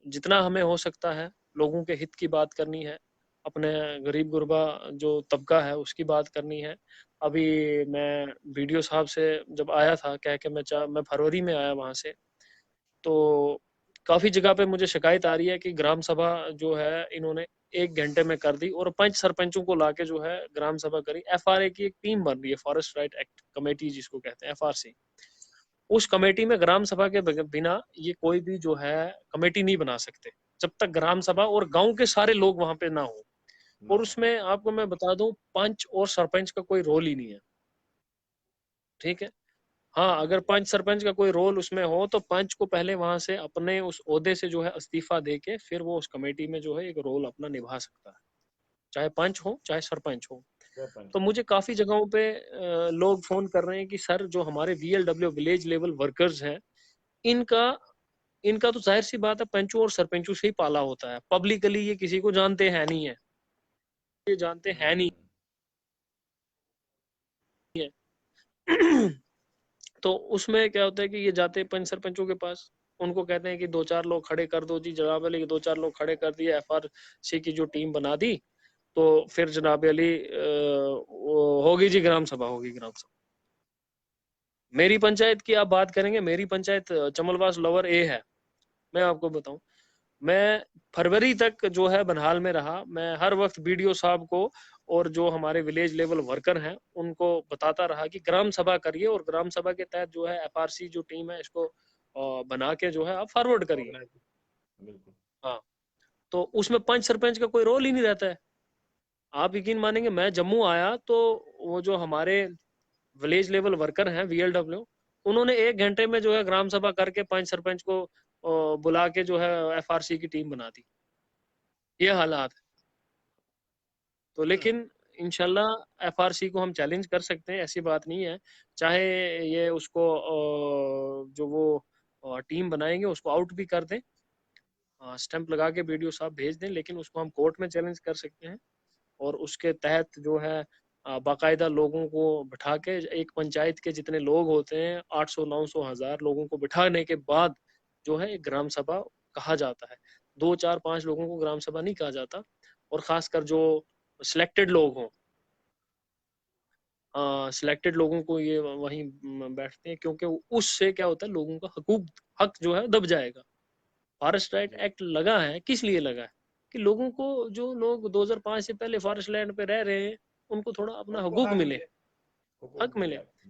जितना हमें हो सकता है लोगों के हित की बात करनी है, अपने गरीब गुरबा जो तबका है उसकी बात करनी है। अभी मैं वीडियो साहब से जब आया था कह के, मैं फरवरी में आया वहां से, तो काफी जगह पे मुझे शिकायत आ रही है कि ग्राम सभा जो है इन्होंने 1 घंटे में कर दी, और 5 सरपंचों को लाके जो है ग्राम सभा करी। एफआरए की एक टीम बन रही है, फॉरेस्ट राइट एक्ट कमेटी जिसको कहते हैं, एफआरसी। उस कमेटी में ग्राम सभा के बिना ये कोई भी जो है कमेटी नहीं बना सकते, जब तक ग्राम सभा और गांव के सारे लोग वहां पे ना हो। और उसमें आपको मैं बता दूं, पंच और सरपंच का कोई रोल ही नहीं है, ठीक है। हाँ, अगर पंच सरपंच का कोई रोल उसमें हो तो पंच को पहले वहां से अपने उस ओहदे से जो है इस्तीफा दे के फिर वो उस कमेटी में जो है एक रोल अपना निभा सकता है, चाहे पंच हो चाहे सरपंच हो। तो मुझे काफी जगहों पे लोग फोन कर रहे हैं कि सर जो हमारे वीएलडब्ल्यू विलेज लेवल वर्कर्स हैं, इनका इनका तो जाहिर सी बात है पंचों और सरपंचों से ही पाला होता है, पब्लिकली ये किसी को जानते हैं नहीं है, ये जानते हैं नहीं है। तो उसमें क्या होता है कि ये जाते हैं पंच सरपंचों के पास, उनको कहते हैं कि 2-4 लोग खड़े कर दो जी, जनाब अली 2-4 लोग खड़े कर दिए, एफआरसी की जो टीम बना दी, तो फिर जनाब अली होगी जी ग्राम सभा, होगी ग्राम सभा। मेरी पंचायत की आप बात करेंगे, मेरी पंचायत चमलवास लोअर ए है, मैं आपको बताऊं, मैं फरवरी तक जो है बनहाल में रहा, मैं हर वक्त बीडीओ साहब को और जो हमारे विलेज लेवल वर्कर हैं उनको बताता रहा कि ग्राम सभा करिए, और ग्राम सभा के तहत जो है एफआरसी जो टीम है इसको बना के जो है आप फॉरवर्ड करिए। बिल्कुल। हाँ, तो उसमें पंच सरपंच का कोई रोल ही नहीं रहता है। आप यकीन मानेंगे, मैं जम्मू आया तो वो जो हमारे विलेज लेवल वर्कर हैं वीएलडब्ल्यू, उन्होंने 1 घंटे में जो है ग्राम सभा करके पंच सरपंच को बुला के जो है एफआरसी की टीम बना दी। ये हालात है। तो लेकिन इंशाल्लाह एफआरसी को हम चैलेंज कर सकते हैं, ऐसी बात नहीं है। चाहे ये उसको जो वो टीम बनाएंगे उसको आउट भी कर दें, स्टैंप लगा के वीडियो साहब भेज दें, लेकिन उसको हम कोर्ट में चैलेंज कर सकते हैं। और उसके तहत जो है बाकायदा लोगों को बिठा के, एक पंचायत के जितने लोग होते हैं 800 900 1000 लोगों को बिठाने के बाद जो है एक ग्राम सभा कहा जाता है। 2 4 5 लोगों को ग्राम सभा नहीं कहा जाता। और खासकर जो सिलेक्टेड लोग हों, सिलेक्टेड लोगों को ये वहीं बैठते हैं, क्योंकि उससे क्या होता है, लोगों का हक जो है दब जाएगा। फॉरेस्ट राइट जी एक्ट लगा है, किस लिए लगा है? कि लोगों को, जो लोग 2005 से पहले फॉरेस्ट लैंड पे रह रहे हैं, उनको थोड़ा अपना उनको हकूक हक मिले, मिले, हुकूक हक मिले मिले। आपको।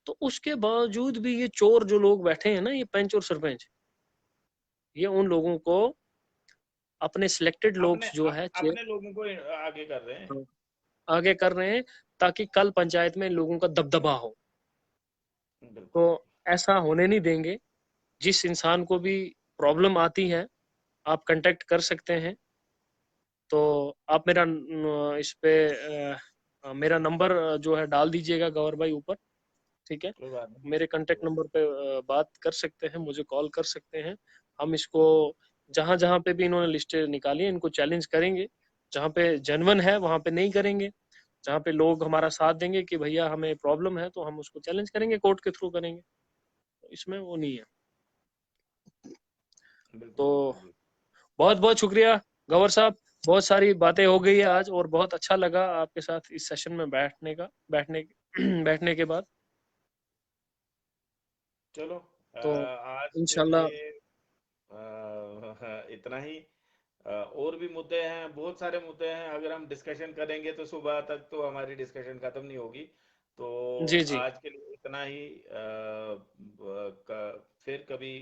तो उसके बावजूद भी ये चोर जो लोग बैठे हैं ना, ये पंच और सरपंच, ये उन लोगों को, अपने सिलेक्टेड लोग जो है अपने लोगों को आगे कर रहे हैं। आगे कर रहे हैं, ताकि कल पंचायत में इन लोगों का दबदबा हो। तो बिल्कुल। ऐसा होने नहीं देंगे। जिस इंसान को भी प्रॉब्लम आती है, आप कांटेक्ट कर सकते हैं। तो आप मेरा इस पे मेरा नंबर जो है डाल दीजिएगा गौर भाई ऊपर, ठीक है? कोई बात नहीं, मेरे कोई कांटेक्ट बात नंबर पे बात कर सकते हैं, मुझे कॉल कर सकते हैं। हम इसको जहां जहां पे भी इन्होंने लिस्टें निकाली हैं, इनको चैलेंज करेंगे। जहां पे जेन्युइन है वहां पे नहीं करेंगे। जहां पे लोग हमारा साथ देंगे कि भैया हमें प्रॉब्लम है, तो हम उसको चैलेंज करेंगे, कोर्ट के थ्रू करेंगे। तो इसमें वो नहीं है। नहीं। बिल्कुल तो बिल्कुल बिल्कुल। बहुत बहुत शुक्रिया गौर साहब। बहुत सारी बातें हो गई है आज, और बहुत अच्छा लगा आपके साथ इस सेशन में बैठने बैठने के बाद। चलो तो आज के इंशाल्लाह। लिए इतना ही। और भी मुद्दे हैं, बहुत सारे मुद्दे हैं, अगर हम डिस्कशन करेंगे तो सुबह तक तो हमारी डिस्कशन खत्म नहीं होगी। तो जी जी। आज के लिए इतना ही। फिर कभी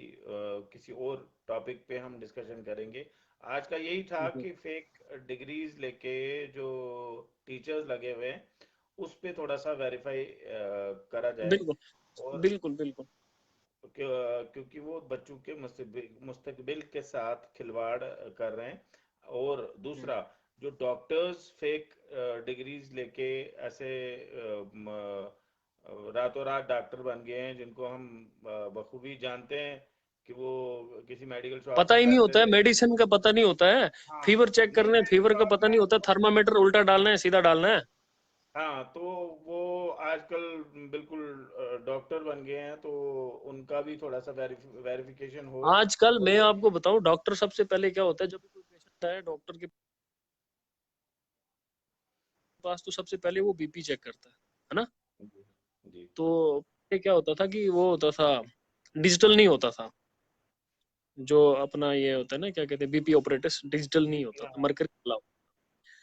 किसी और टॉपिक पे हम डिस्कशन करेंगे। आज का यही था जी, कि फेक डिग्रीज लेके जो टीचर्स लगे हुए हैं उस पे थोड़ा सा वेरीफाई करा जाए। बिल्कुल और बिल्कुल बिल्कुल। क्योंकि वो बच्चों के मुस्तकबिल के साथ खिलवाड़ कर रहे हैं। और दूसरा, जो डॉक्टर्स फेक डिग्रीज लेके ऐसे रातों रात डॉक्टर बन गए हैं, जिनको हम बखूबी जानते हैं कि वो किसी मेडिकल शॉप पता में ही नहीं पैसे होता है, दे। मेडिसिन का पता नहीं होता है। हाँ, फीवर चेक नहीं, करना है, मेडिकल फीवर का शॉप पता में। नहीं होता, थर्मामीटर उल्टा डालना है सीधा डालना है। हाँ, तो वो आजकल बिल्कुल डॉक्टर बन गए हैं, तो उनका भी थोड़ा सा वेरिफिकेशन हो। आजकल और मैं आपको बताऊं, डॉक्टर सबसे पहले क्या होता है, जब भी कोई पेशेंट आए डॉक्टर के पास, तो सबसे पहले वो बीपी चेक करता है ना? जी जी। तो ये क्या होता था कि वो होता था, डिजिटल नहीं होता था। जो अपना ये होता है ना, क्या कहते हैं, बीपी ऑपरेटर्स, डिजिटल नहीं होता था, हाँ मरकरी।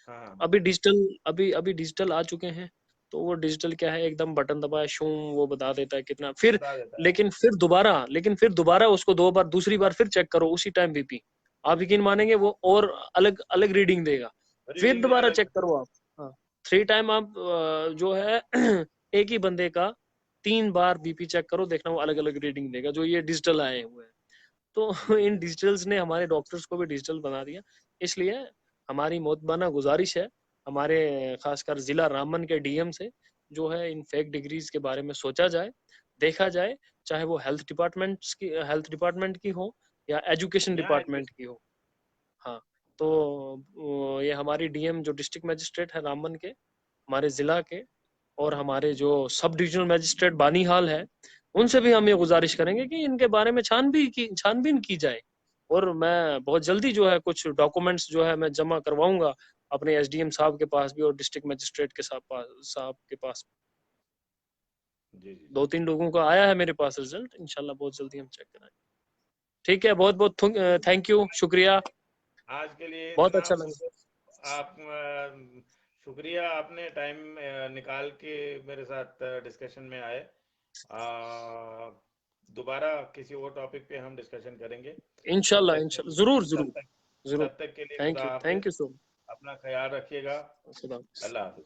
हाँ हाँ। अभी डिजिटल, अभी डिजिटल आ चुके हैं। तो वो डिजिटल क्या है, एकदम बटन दबाया शूं, वो बता देता है कितना। फिर बता देता है। लेकिन फिर दोबारा उसको 2 बार, दूसरी बार फिर चेक करो उसी टाइम बीपी। आप यकीन मानेंगे, वो और अलग अलग रीडिंग देगा। फिर रीडिंग दोबारा अलग। चेक करो आप। हाँ, 3 टाइम आप जो है एक ही बंदे का 3 बार बीपी चेक करो, देखना वो अलग अलग रीडिंग देगा, जो ये डिजिटल आए हुए हैं। तो जी इन डिजिटल्स ने हमारे डॉक्टर्स को भी डिजिटल बना दिया। इसलिए हमारी मोहतबाना गुजारिश है, हमारे खासकर जिला रामबन के डीएम से, जो है इन फेक डिग्रीज के बारे में सोचा जाए, देखा जाए। चाहे वो हेल्थ डिपार्टमेंट की हो, या एजुकेशन यहाँ डिपार्टमेंट की हो। हाँ। तो ये हमारी डीएम जो डिस्ट्रिक्ट मजिस्ट्रेट है रामबन के, हमारे जिला के, और हमारे जो सब डिविजनल मजिस्ट्रेट बानीहाल है, उनसे भी हम ये गुजारिश करेंगे कि इनके बारे में छानबीन की जाए। और मैं बहुत जल्दी जो है कुछ डॉक्यूमेंट्स जो है मैं जमा करवाऊंगा अपने एसडीएम साहब के पास भी, और डिस्ट्रिक्ट मजिस्ट्रेट के साहब के पास। जी जी जी। 2-3 लोगों का आया है मेरे पास रिजल्ट, इंशाल्लाह बहुत जल्दी हम चेक कराएंगे। ठीक है, बहुत बहुत थैंक यू, शुक्रिया। आज के लिए बहुत इतना। अच्छा लगा। आप शुक्रिया, आपने टाइम निकाल के मेरे साथ डिस्कशन में आए। आ, दोबारा किसी और टॉपिक पे हम डिस्कशन करेंगे। तब इंशाल्लाह तक के इंशाल्लाह, लिए जरूर तब जरूर तक जरूर। तब तक के लिए खुदा थैंक यू हाफिज। सो अपना ख्याल रखिएगा। मच। अल्लाह हाफिज।